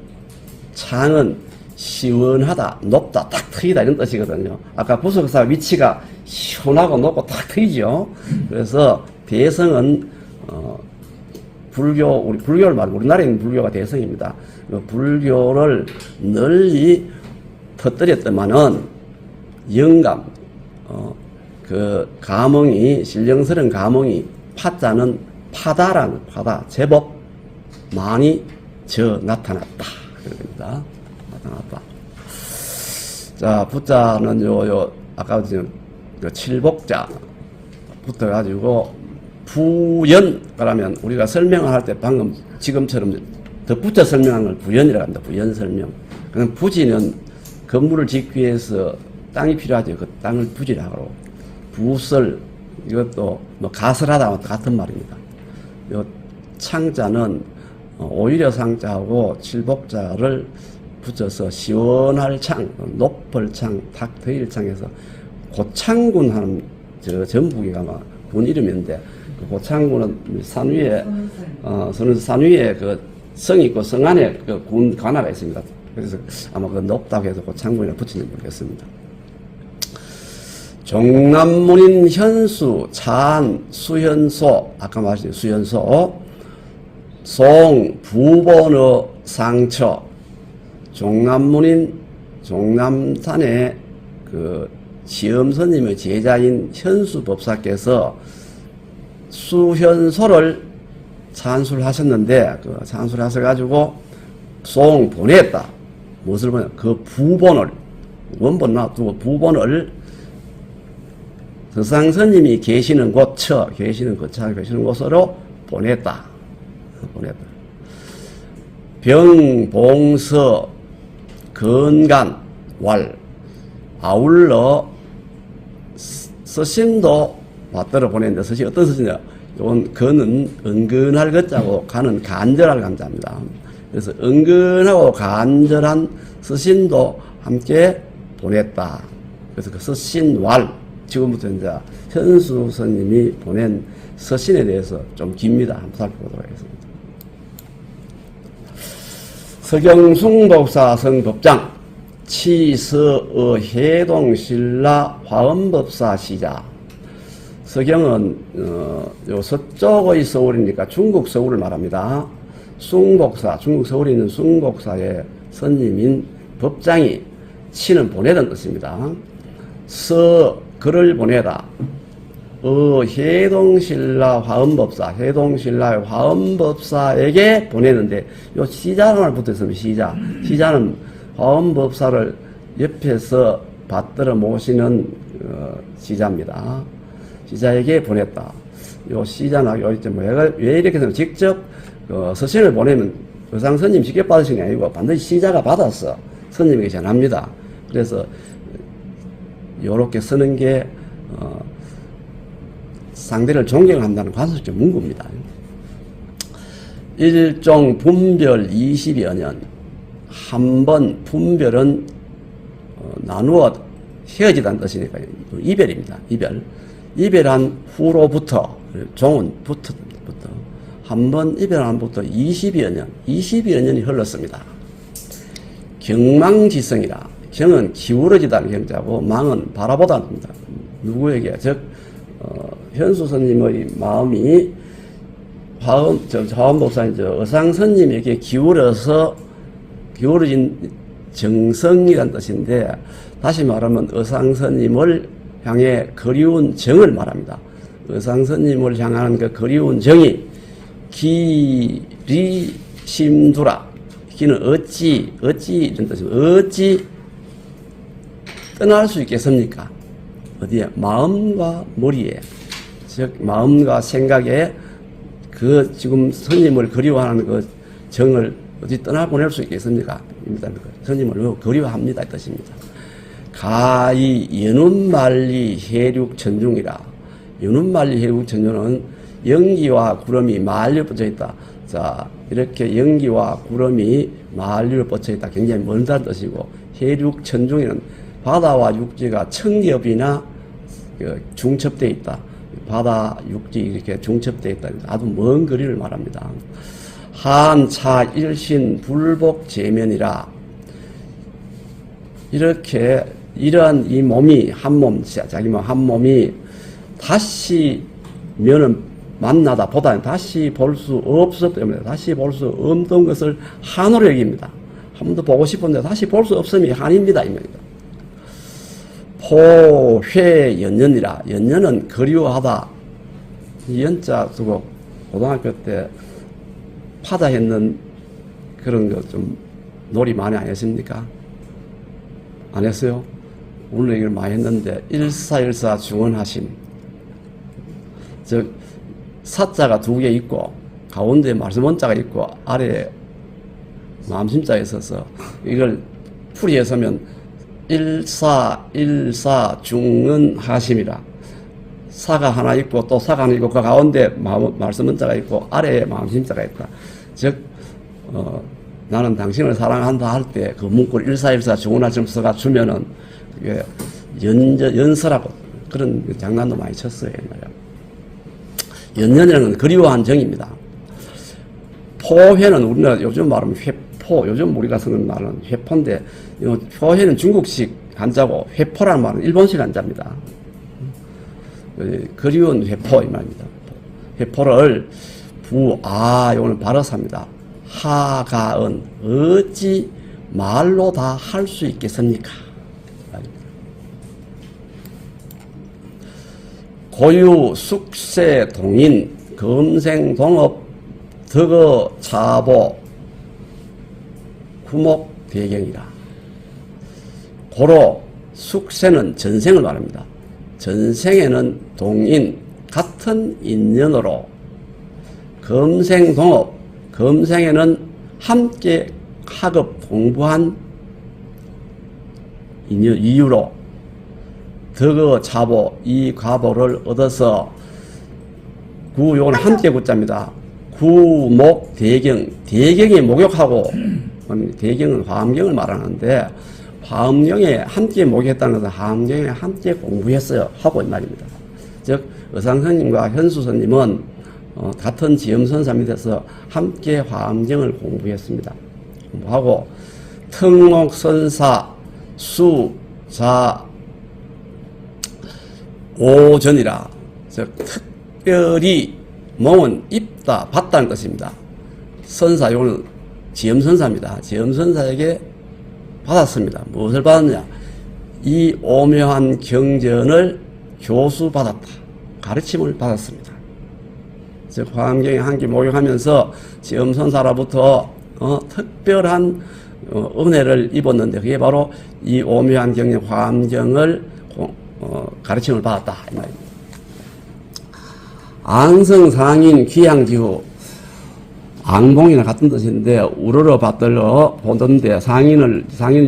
Speaker 1: 창은 시원하다, 높다, 탁 트이다 이런 뜻이거든요. 아까 부석사 위치가 시원하고 높고 탁 트이죠. 그래서 대성은 우리 불교를 말하면 우리나라에 있는 불교가 대성입니다. 불교를 널리 퍼뜨렸더만은 영감, 그 가몽이, 신령스러운 가몽이, 파자는 파다라는, 파다, 제법 많이 나타났다. 그럽니다. 나타났다. 자, 부자는 아까 지금 그 칠복자 붙어가지고, 부연, 그러면 우리가 설명을 할 때 방금 지금처럼 덧붙여 설명한 걸 부연이라고 합니다. 부연 설명. 그럼 부지는 건물을 짓기 위해서 땅이 필요하죠. 그 땅을 부지라고 하고, 부설, 이것도 뭐 가설하다와 같은 말입니다. 요 창자는 오히려 상자하고 칠복자를 붙여서 시원할 창, 높을 창, 탁 트일 창에서 고창군 하는 전북이가 막 군 이름인데, 그 고창군은 산 위에, 산 위에 그 성이 있고 성 안에 그 군 관하가 있습니다. 그래서 아마 그 높다고 해서 고창군이라 붙이는지 모르겠습니다. 종남문인 현수, 찬, 수현소, 아까 말씀드린 수현소, 송, 부본의 상처, 종남문인, 종남산의 그 시엄스님의 제자인 현수 법사께서 수현소를 찬수를 하셨는데, 그 찬수를 하셔가지고, 송 보냈다. 무엇을 보냈다? 그 부본을, 원본 놔두고 부본을 서상스님이 계시는 곳, 계시는 곳으로 보냈다. 병봉서, 건간, 왈, 아울러 서신도 받들어 보냈는데, 서신 어떤 서신이냐? 이건 건은 은근할 것자고 간은 간절할 간자입니다. 그래서 은근하고 간절한 서신도 함께 보냈다. 그래서 그 서신왈, 지금부터 이제 현수 스님이 보낸 서신에 대해서 좀 깁니다. 한번 살펴보도록 하겠습니다. 서경숭법사 성법장, 치서의 해동신라 화엄법사 시자. 서경은 요 서쪽의 서울이니까 중국 서울을 말합니다. 숭복사, 중국 서울에 있는 숭복사의 선임인 법장이, 치는 보내던 뜻입니다. 글을 보내다. 해동신라 화엄법사, 해동신라의 화엄법사에게 보내는데, 요 시자를 붙었으면 시자는 화엄법사를 옆에서 받들어 모시는 시자입니다. 시자에게 보냈다. 요 시자나 왜 이렇게 되면 직접 서신을 보내면 의상스님 직접 받으신 게 아니고 반드시 시자가 받아서 스님에게 전합니다. 그래서 요렇게 쓰는 게 상대를 존경한다는 관습적 문구입니다. 일종 분별 20여 년. 한 번 분별은 나누어 헤어지다는 뜻이니까 이별입니다. 이별한 후로부터, 종은 부터 한 번 이별한 후부터 20여 년이 흘렀습니다. 경망지성이라. 경은 기울어지다는 경자고, 망은 바라보다는 겁니다. 누구에게? 즉 현수 스님의 마음이 화엄법사인 의상 스님에게 기울어진 정성이란 뜻인데, 다시 말하면 의상 스님을 향해 그리운 정을 말합니다. 의상 스님을 향하는 그 그리운 정이 기리심두라. 기는 어찌 이런 뜻입니다. 어찌 떠날 수 있겠습니까? 어디에? 마음과 머리에, 즉 마음과 생각에 그 지금 스님을 그리워하는 그 정을 어디 떠나보낼 수 있겠습니까? 스님을 그리워합니다. 이 뜻입니다. 가히 연운만리 해륙천중이라. 연운만리 해륙천중은 연기와 구름이 만리로 뻗쳐 있다. 자, 이렇게 연기와 구름이 만리로 뻗쳐 있다. 굉장히 멀다는 뜻이고, 해륙천중에는 바다와 육지가 청겹이나 중첩되어 있다. 바다, 육지 이렇게 중첩되어 있다. 아주 먼 거리를 말합니다. 한차 일신 불복 제면이라. 이렇게 이러한 이 몸이 한 몸, 자기 몸 한 몸이 다시 면은 만나다 보다 다시 볼 수 없었기 때문에, 다시 볼 수 없던 것을 한으로 여깁니다. 한 번 더 보고 싶은데 다시 볼 수 없음이 한입니다. 이 말입니다. 포회연년이라. 연년은 그리워하다. 이 연자 두고 고등학교 때 파자 했는 그런 거 좀 놀이 많이 안 했습니까? 안 했어요? 오늘 이걸 많이 했는데, 일사일사 중언하심. 즉, 사자가 두 개 있고, 가운데 말씀 원자가 있고, 아래에 마음심자가 있어서, 이걸 풀이해서면, 일사 중언하심이라. 사가 하나 있고, 또 사가 하나 있고, 그 가운데 말씀 원자가 있고, 아래에 마음심자가 있다. 즉, 나는 당신을 사랑한다 할 때 그 문구를 일사일사 중언하심 써가 주면은 그게 연서라고 그런 장난도 많이 쳤어요. 연년이라는 건 그리워한 정입니다. 포회는 우리나라 요즘 말하면 회포, 요즘 우리가 쓰는 말은 회포인데, 포회는 중국식 한자고 회포라는 말은 일본식 한자입니다. 그리운 회포 이 말입니다. 회포를 요거는 발어사입니다. 하가은 어찌 말로 다 할 수 있겠습니까? 고유 숙세 동인 검생 동업 덕어 차보 구목 대경이라. 고로 숙세는 전생을 말합니다. 전생에는 동인 같은 인연으로 검생 동업 검생에는 함께 학업 공부한 이유로 덕어 차보 이 과보를 얻어서 요건 함께 구자입니다. 구목 대경 대경이 목욕하고 대경은 화엄경을 말하는데 화엄경에 함께 목욕했다는 것은 화엄경에 함께 공부했어요 하고 이 말입니다. 즉 의상스님과 현수스님은 같은 지엄선사 밑에서 함께 화엄경을 공부했습니다. 공부하고 특목선사 수자 오전이라. 즉 특별히 몸은 입다 받다는 것입니다. 선사 요는 지엄선사입니다. 지엄선사에게 받았습니다. 무엇을 받았냐? 이 오묘한 경전을 교수받았다. 가르침을 받았습니다. 즉 화엄경에 함께 목욕하면서 지엄선사로부터 특별한 은혜를 입었는데 그게 바로 이 오묘한 경전 화엄경을 가르침을 받았다 이 말입니다. 앙성상인 귀향지후 앙봉이나 같은 뜻인데 우러러 받들어 보던데 상인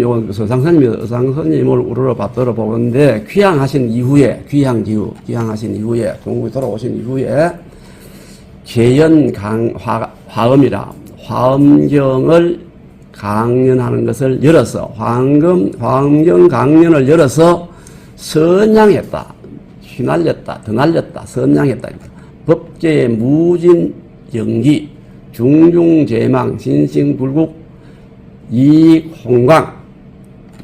Speaker 1: 요건 의상스님을 우러러 받들어 보는데 귀향하신 이후에 귀향하신 이후에 동국에 돌아오신 이후에 계연 화엄이라 화엄경을 강연하는 것을 열어서 화엄경 강연을 열어서 선양했다. 휘날렸다. 드날렸다. 선양했다. 법계의 무진 영기 중중제망 진싱불국 이홍광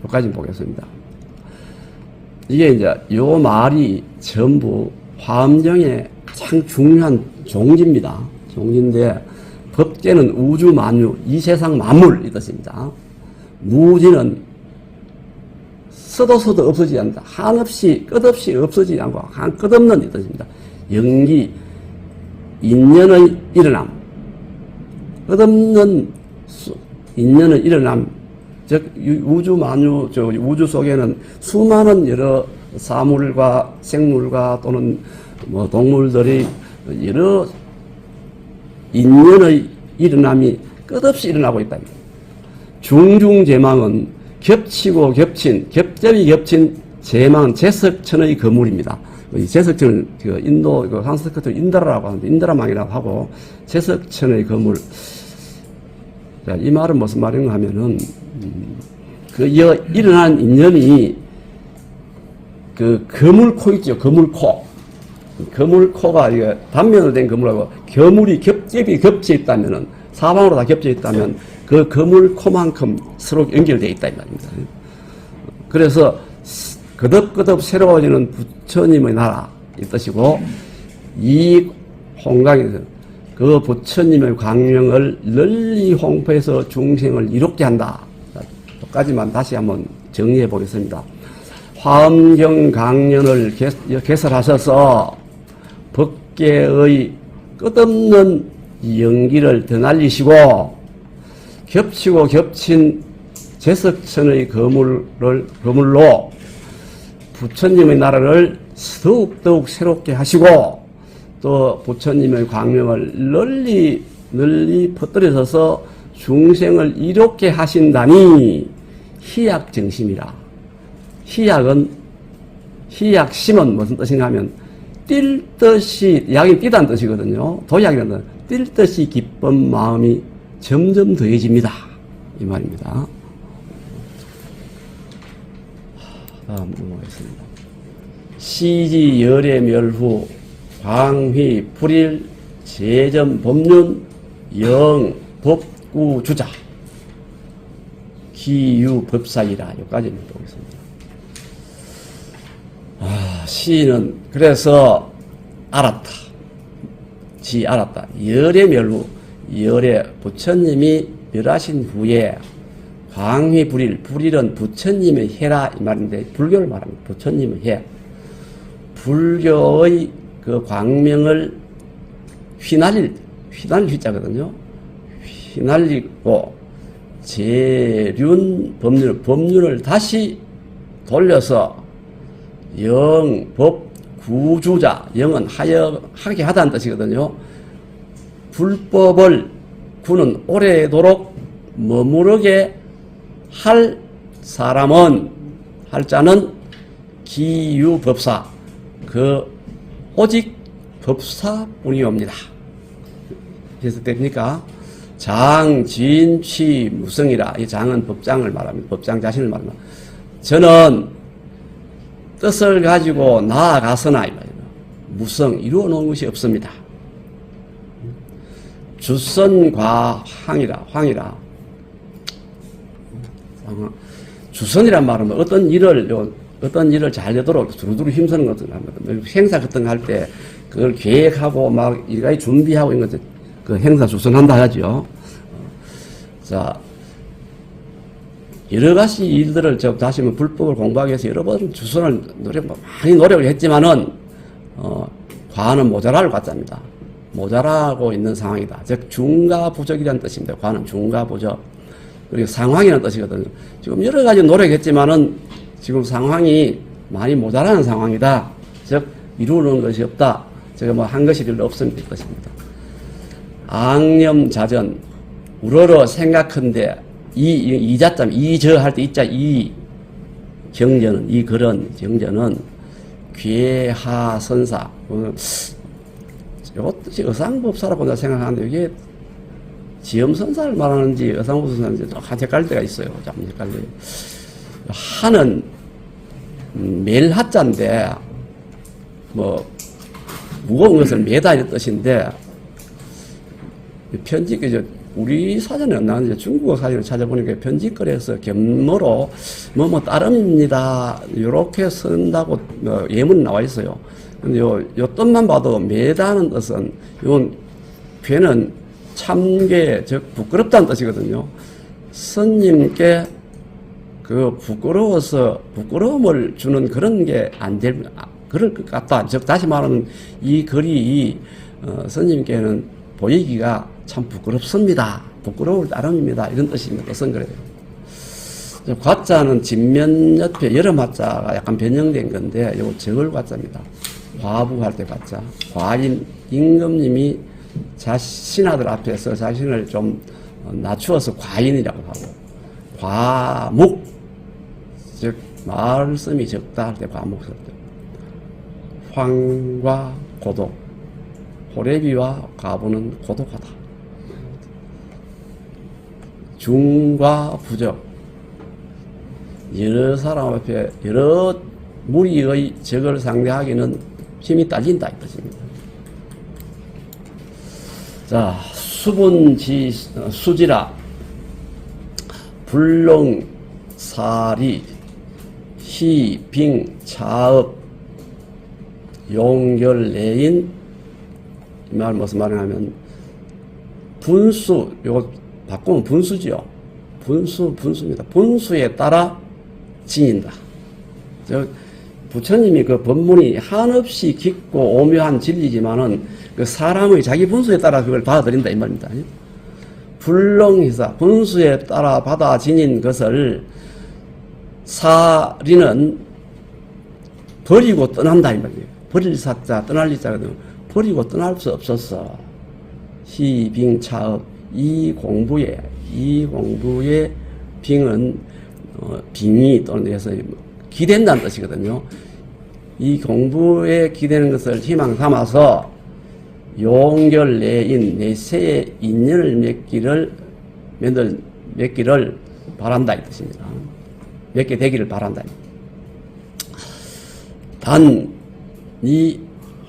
Speaker 1: 여기까지 보겠습니다. 이게 이제 요 말이 전부 화엄경의 가장 중요한 종지입니다. 종지인데 법계는 우주 만유 이 세상 만물 이 뜻입니다. 무지는 써도 없어지지 않는다. 한없이 끝없이 없어지지 않고 한 끝없는 이 뜻입니다. 영기 인연의 일어남 끝없는 인연의 일어남 즉 우주 만유 우주 속에는 수많은 여러 사물과 생물과 또는 동물들이 여러 인연의 일어남이 끝없이 일어나고 있다. 중중제망은 겹치고 겹겹이 겹친 제망은 제석천의 거물입니다. 이 제석천은 인도 산스크리트 인드라라고 하는데 인드라망이라고 하고 제석천의 거물. 자, 이 말은 무슨 말인가 하면은 일어난 인연이 거물코 있죠. 거물코가 이게 단면으로 된 거물하고 거물이 겹겹이 겹쳐 있다면은 사방으로 다 겹쳐 있다면 그 거물코만큼 서로 연결되어 있다 이 말입니다. 그래서 거듭거듭 새로워지는 부처님의 나라 이 뜻이고 이 홍강에서 그 부처님의 광명을 널리 홍보해서 중생을 이롭게 한다. 여기까지만 다시 한번 정리해 보겠습니다. 화엄경 강연을 개설하셔서 법계의 끝없는 연기를 되날리시고 겹치고 겹친 제석천의 거물로 부처님의 나라를 더욱더욱 새롭게 하시고 또 부처님의 광명을 널리 퍼뜨려서 중생을 이롭게 하신다니 희약정심이라. 희약심은 무슨 뜻인가 하면 뛸 듯이, 약이 뛰다는 뜻이거든요. 도약이라는 뜻. 뛸 듯이 기쁜 마음이 점점 더해집니다. 이 말입니다. 다음 넘어가겠습니다. 시지 열애 멸후 광휘 불일 재전 법륜 영 법구 주자 기유 법사이라. 여기까지 보겠습니다. 시인은 그래서 알았다. 알았다. 열애 멸후, 열애 부처님이 멸하신 후에 광휘 불일은 부처님의 해라 이 말인데 불교를 말합니다. 부처님의 해. 불교의 그 광명을 휘날릴 휘자거든요. 휘날리고 재륜 법륜을 다시 돌려서 영, 법, 구주자, 영은 하게 하다는 뜻이거든요. 불법을 구는 오래도록 머무르게 할 사람은, 할 자는 기유법사, 오직 법사뿐이옵니다. 그래서 됩니까? 장, 진, 취, 무성이라. 이 장은 법장을 말합니다. 법장 자신을 말합니다. 저는 뜻을 가지고 나아가서나 무성 이루어 놓은 것이 없습니다. 주선과 황이라. 주선이란 말은 어떤 일을 잘 되도록 두루두루 힘쓰는 것을 합니다. 행사 같은 거 할 때 그걸 계획하고 막 일가지 준비하고 이런 것들 그 행사 주선한다 하죠. 자, 여러 가지 일들을 다시 불법을 공부하기 위해서 여러 번 주선을 많이 노력을 했지만은 과는 모자랄 것 같습니다. 모자라고 있는 상황이다. 즉 중가부적이라는 뜻입니다. 과는 중가부적. 그리고 상황이라는 뜻이거든요. 지금 여러 가지 노력했지만은 지금 상황이 많이 모자라는 상황이다. 즉 이루는 것이 없다. 제가 한 것이 별로 없습니다. 이 뜻입니다. 앙념자전 우러러 생각한데 이자점 이저 할 때 이자 이 경전은 이 그런 경전은 괴하선사 이것도 의상법사라고 내가 생각하는데 이게 지엄선사를 말하는지 의상법사인지 좀 헷갈릴 때가 있어요. 좀 헷갈려요. 하는 멜하자인데 무거운 것을 매다 이런 뜻인데 편집 우리 사전에 안 나왔는데 중국어 사전을 찾아보니까 편집거래에서 겸모로 따름입니다. 이렇게 쓴다고 예문 나와 있어요. 근데 요 뜻만 봐도 매다는 뜻은 이건 괴는 참괴 즉 부끄럽다는 뜻이거든요. 스님께 부끄러움을 주는 그런 게 안 될 그럴 것 같다. 즉 다시 말하면 이 글이 스님께는 보이기가 참 부끄럽습니다. 부끄러울 따름입니다. 이런 뜻입니다. 뜻은 그래요. 과자는 진면 옆에 여름 화자가 약간 변형된 건데 이거 적을 과자입니다. 과부할 때 과자. 과인 임금님이 신하들 앞에서 자신을 좀 낮추어서 과인이라고 하고 과묵 즉 말씀이 적다 할 때 과묵 쓸 때 황과 고독 호래비와 과부는 고독하다. 중과 부적 여러 사람 앞에 여러 무리의 적을 상대하기는 힘이 딸린다 이 뜻입니다. 자, 수지라 불렁사리 희빙 차업 용결내인 이 말 무슨 말이냐면 분수 요거 바꾸면 분수지요. 분수입니다. 분수에 따라 지닌다. 부처님이 그 법문이 한없이 깊고 오묘한 진리지만은 그 사람의 자기 분수에 따라 그걸 받아들인다 이 말입니다. 불렁희사 분수에 따라 받아 지닌 것을 사리는 버리고 떠난다 이 말이에요. 버릴 사자 떠날 이자거든. 버리고 떠날 수 없었어. 희빙차업 이 공부의 빙은 빙이 또는 해서 기댄다는 뜻이거든요. 이 공부에 기대는 것을 희망 삼아서 용결 내인 내세의 인연을 맺기를 바란다 이 뜻입니다. 맺게 되기를 바란다. 단이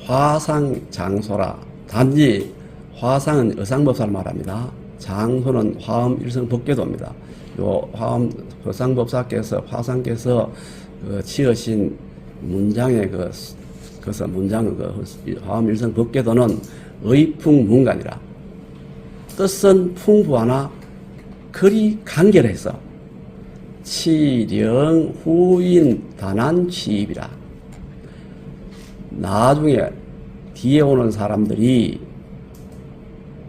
Speaker 1: 화상 장소라. 단지 화상은 의상법사를 말합니다. 장소는 화엄 일성 법계도입니다. 요 화엄 의상법사께서 화상께서 지으신 문장의 그래서 문장의 화엄 일성 법계도는 의풍문간이라. 뜻은 풍부하나 글이 간결해서 치령 후인 단한 취입이라. 나중에 뒤에 오는 사람들이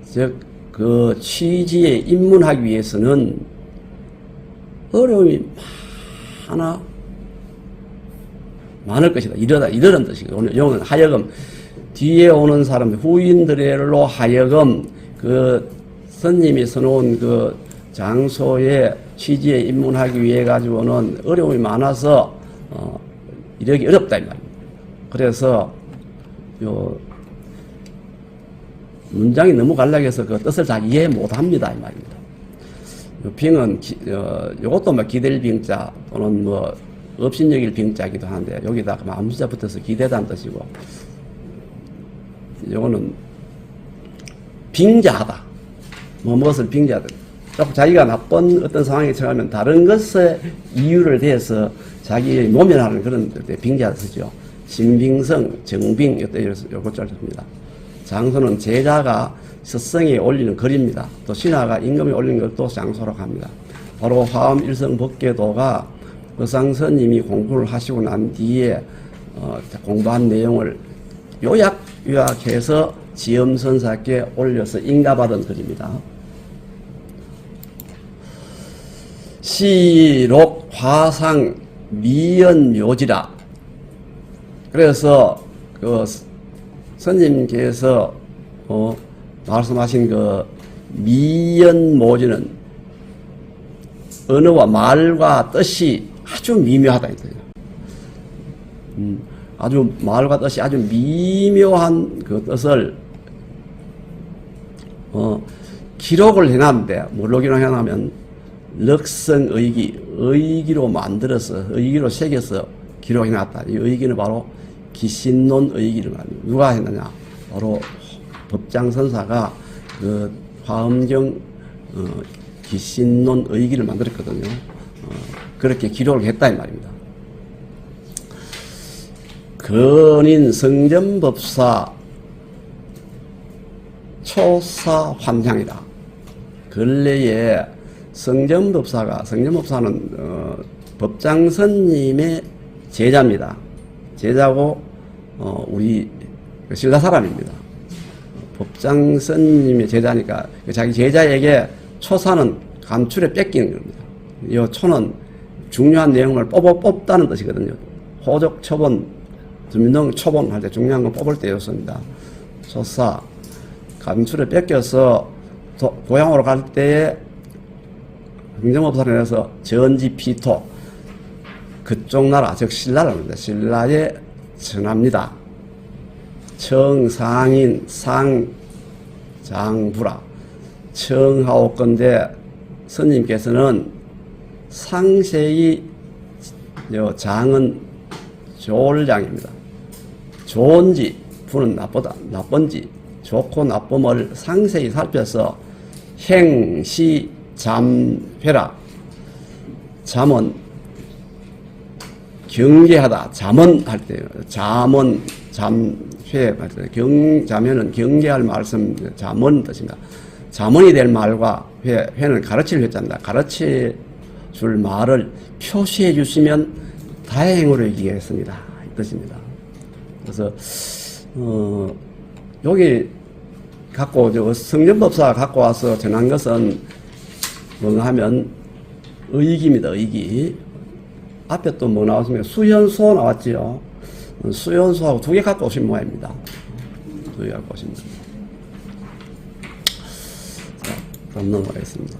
Speaker 1: 즉 그 취지에 입문하기 위해서는 어려움이 많을 것이다. 이런 뜻이고 오늘 용어는 하여금 뒤에 오는 사람 후인들로 하여금 그 스님이 써놓은 그 장소의 취지에 입문하기 위해 가지고는 어려움이 많아서 이러기 어렵다 이 말입니다. 그래서 요 문장이 너무 간략해서 그 뜻을 잘 이해 못합니다 이 말입니다. 요 빙은 요것도 뭐 기댈 빙자 또는 뭐 업신여길 빙자기도 하는데 여기다가 암수자 붙어서 기대다는 뜻이고 요거는 빙자하다. 무엇을 빙자하다. 자기가 나쁜 어떤 상황에 처하면 다른 것에 이유를 대해서 자기의 모면하는 그런 빙자를 쓰죠. 신빙성, 정빙, 요것 짧습니다. 장소는 제자가 스승에 올리는 글입니다. 또 신하가 임금에 올리는 것도 장소라고 합니다. 바로 화엄 일성 법계도가 의상스님이 공부를 하시고 난 뒤에 공부한 내용을 요약해서 지엄선사께 올려서 인가받은 글입니다. 시록 화상 미연묘지라. 그래서 그 스님께서 말씀하신 그 미연모지는 언어와 말과 뜻이 아주 미묘하다. 아주 말과 뜻이 아주 미묘한 그 뜻을 기록을 해놨는데 뭘로 기록해놨냐면 럭성의기로 만들어서 의기로 새겨서 기록해놨다. 이 의기는 바로 기신론 의기를 말합니다. 누가 했느냐? 바로 법장선사가 그 화엄경 기신론 의기를 만들었거든요. 그렇게 기록을 했다 이 말입니다. 근인 성전법사 초사환향이다. 근래에 성전법사는 법장선님의 제자입니다. 제자고 우리 신라 사람입니다. 법장선님의 제자니까 자기 제자에게 초사는 간추려 뺏기는 겁니다. 이 초는 중요한 내용을 뽑다는 뜻이거든요. 호적 초본, 주민등 초본 할 때 중요한 건 뽑을 때였습니다. 초사 간추려 뺏겨서 고향으로 갈 때에 행정법사에서 전지 피토 그쪽 나라 즉 신라랍니다. 신라에 전합니다. 청상인 상장부라 청하옵건대 스님께서는 상세히 장은 좋을장입니다. 좋은지 부는 나쁘다 나쁜지 좋고 나쁨을 상세히 살펴서 행시 잠회라. 잠은 경계하다. 잠언할 때 잠언 잠회 할 때 잠회는 경계할 말씀 잠언 뜻입니다. 잠언이 될 말과 회는 가르칠 회자입니다. 가르칠 줄 말을 표시해 주시면 다행으로 이기겠습니다. 이 뜻입니다. 그래서 여기 갖고 성년법사 갖고 와서 전한 것은 뭔가 하면 의기입니다. 의기. 앞에 또 뭐 나왔으면 수현소 나왔지요. 수현소하고 두 개 갖고 오신 모양입니다. 두 개 갖고 오신 모양입니다. 자, 그럼 넘어가겠습니다.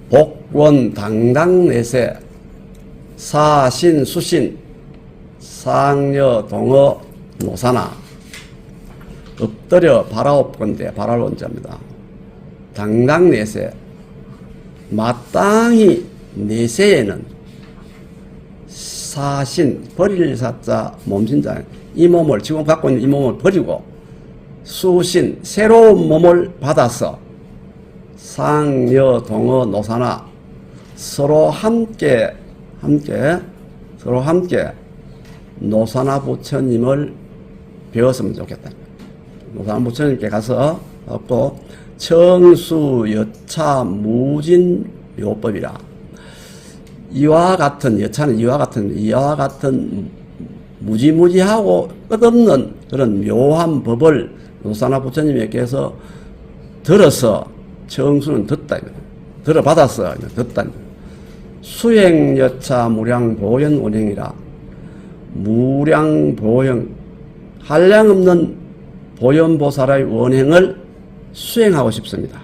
Speaker 1: 복권 당당내세 사신 수신 상여 동어 노사나 엎드려 바라옵건대 바랄원자입니다. 당당내세 마땅히 내세에는 사신 버릴 사자 몸신자 이 몸을 지금 갖고 있는 이 몸을 버리고 수신 새로운 몸을 받아서 상여 동어 노사나 서로 함께 노사나 부처님을 배웠으면 좋겠다. 노사나 부처님께 가서 또 청수 여차 무진 묘법이라 이와 같은 여차는 이와 같은 무지무지하고 끝없는 그런 묘한 법을 노사나 부처님께서 들어서 청수는 듣다. 들어받았어. 듣다. 수행여차 무량보현 원행이라 무량보현 한량없는 보현보살의 원행을 수행하고 싶습니다.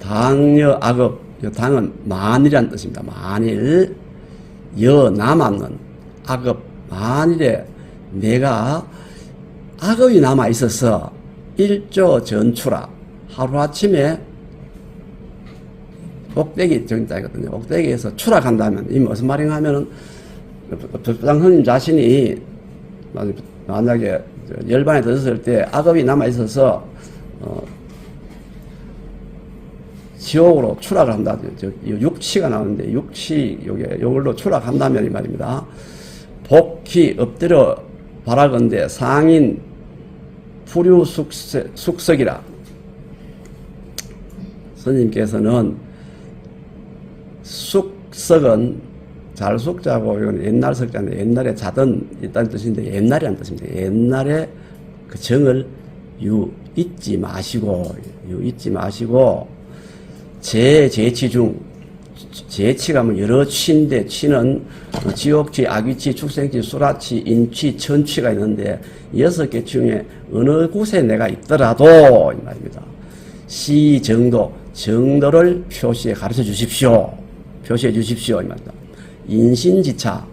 Speaker 1: 당여 악업, 당은 만일이란 뜻입니다. 만일 여 남았는 악업, 만일에 내가 악업이 남아 있어서 일조 전추라 하루아침에 꼭대기 정자이거든요. 꼭대기에서 추락한다면 이 무슨 말인가 하면은 부장선님 자신이 만약에 열반에 들었을 때 악업이 남아 있어서 지옥으로 추락을 한다. 육치가 나오는데 육치 요걸로 추락한다면 이 말입니다. 복희 엎드려 바라건대 상인 불유 숙석이라 스님께서는 숙석은 잘 숙자고 이건 옛날 석자인데 옛날에 자던 있다는 뜻인데 옛날이라는 뜻입니다. 옛날에 그 정을 잊지 마시고 재치 중 재치가 뭐 여러 치인데 치는 지옥치, 악귀치, 축생치, 수라치, 인치, 천치가 있는데 6개 중에 어느 곳에 내가 있더라도 이 말입니다. 시정도 정도를 표시해 가르쳐 주십시오. 표시해 주십시오 이 말입니다. 인신지차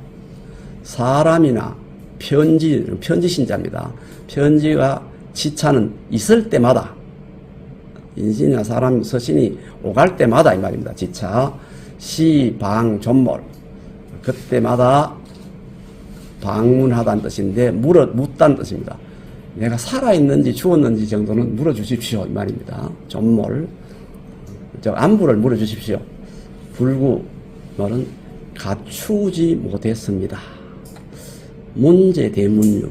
Speaker 1: 사람이나 편지 신자입니다. 편지가 지차는 있을 때마다 인신이나 사람 서신이 오갈 때마다 이 말입니다. 지차 시방 존몰 그때마다 방문하다는 뜻인데 묻다는 뜻입니다. 내가 살아있는지 죽었는지 정도는 물어주십시오 이 말입니다. 존몰 안부를 물어주십시오. 불구 말은 갖추지 못했습니다. 문제 대문류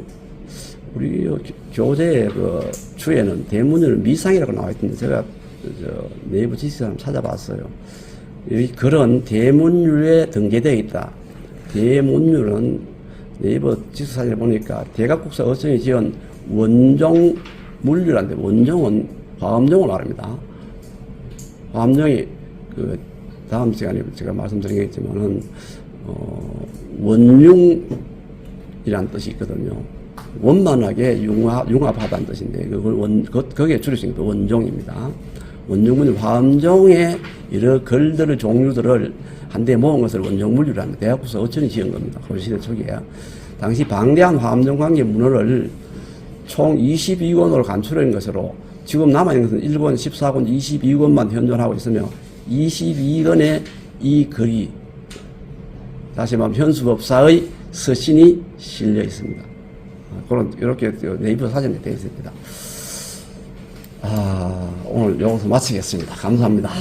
Speaker 1: 우리 교재의 그 주에는 대문류는 미상이라고 나와 있던데 제가 네이버 지식사람 찾아봤어요. 그런 대문류에 등재되어 있다. 대문류는 네이버 지식사진에 보니까 대각국사 어청이 지은 원종 물류란데 원종은 화엄종을 말합니다. 화엄종이 그 다음 시간에 제가 말씀드리겠지만은 원융이라는 뜻이 있거든요. 원만하게 융합하다는 뜻인데 그걸 거기에 줄여진 게 원종입니다. 원종문이 화엄종의 여러 글들의 종류들을 한데 모은 것을 원종물류라는 대학국사 어천이 지은 겁니다. 그 시대 초기에 당시 방대한 화엄종 관계 문헌을 총 22권으로 간추린 것으로 지금 남아있는 것은 1권, 14권, 22권만 현존하고 있으며 22권의 이 글이 다시 말하면 현수법사의 서신이 실려 있습니다. 그런 이렇게 네이버 사진에 되어 있습니다. 오늘 여기서 마치겠습니다. 감사합니다.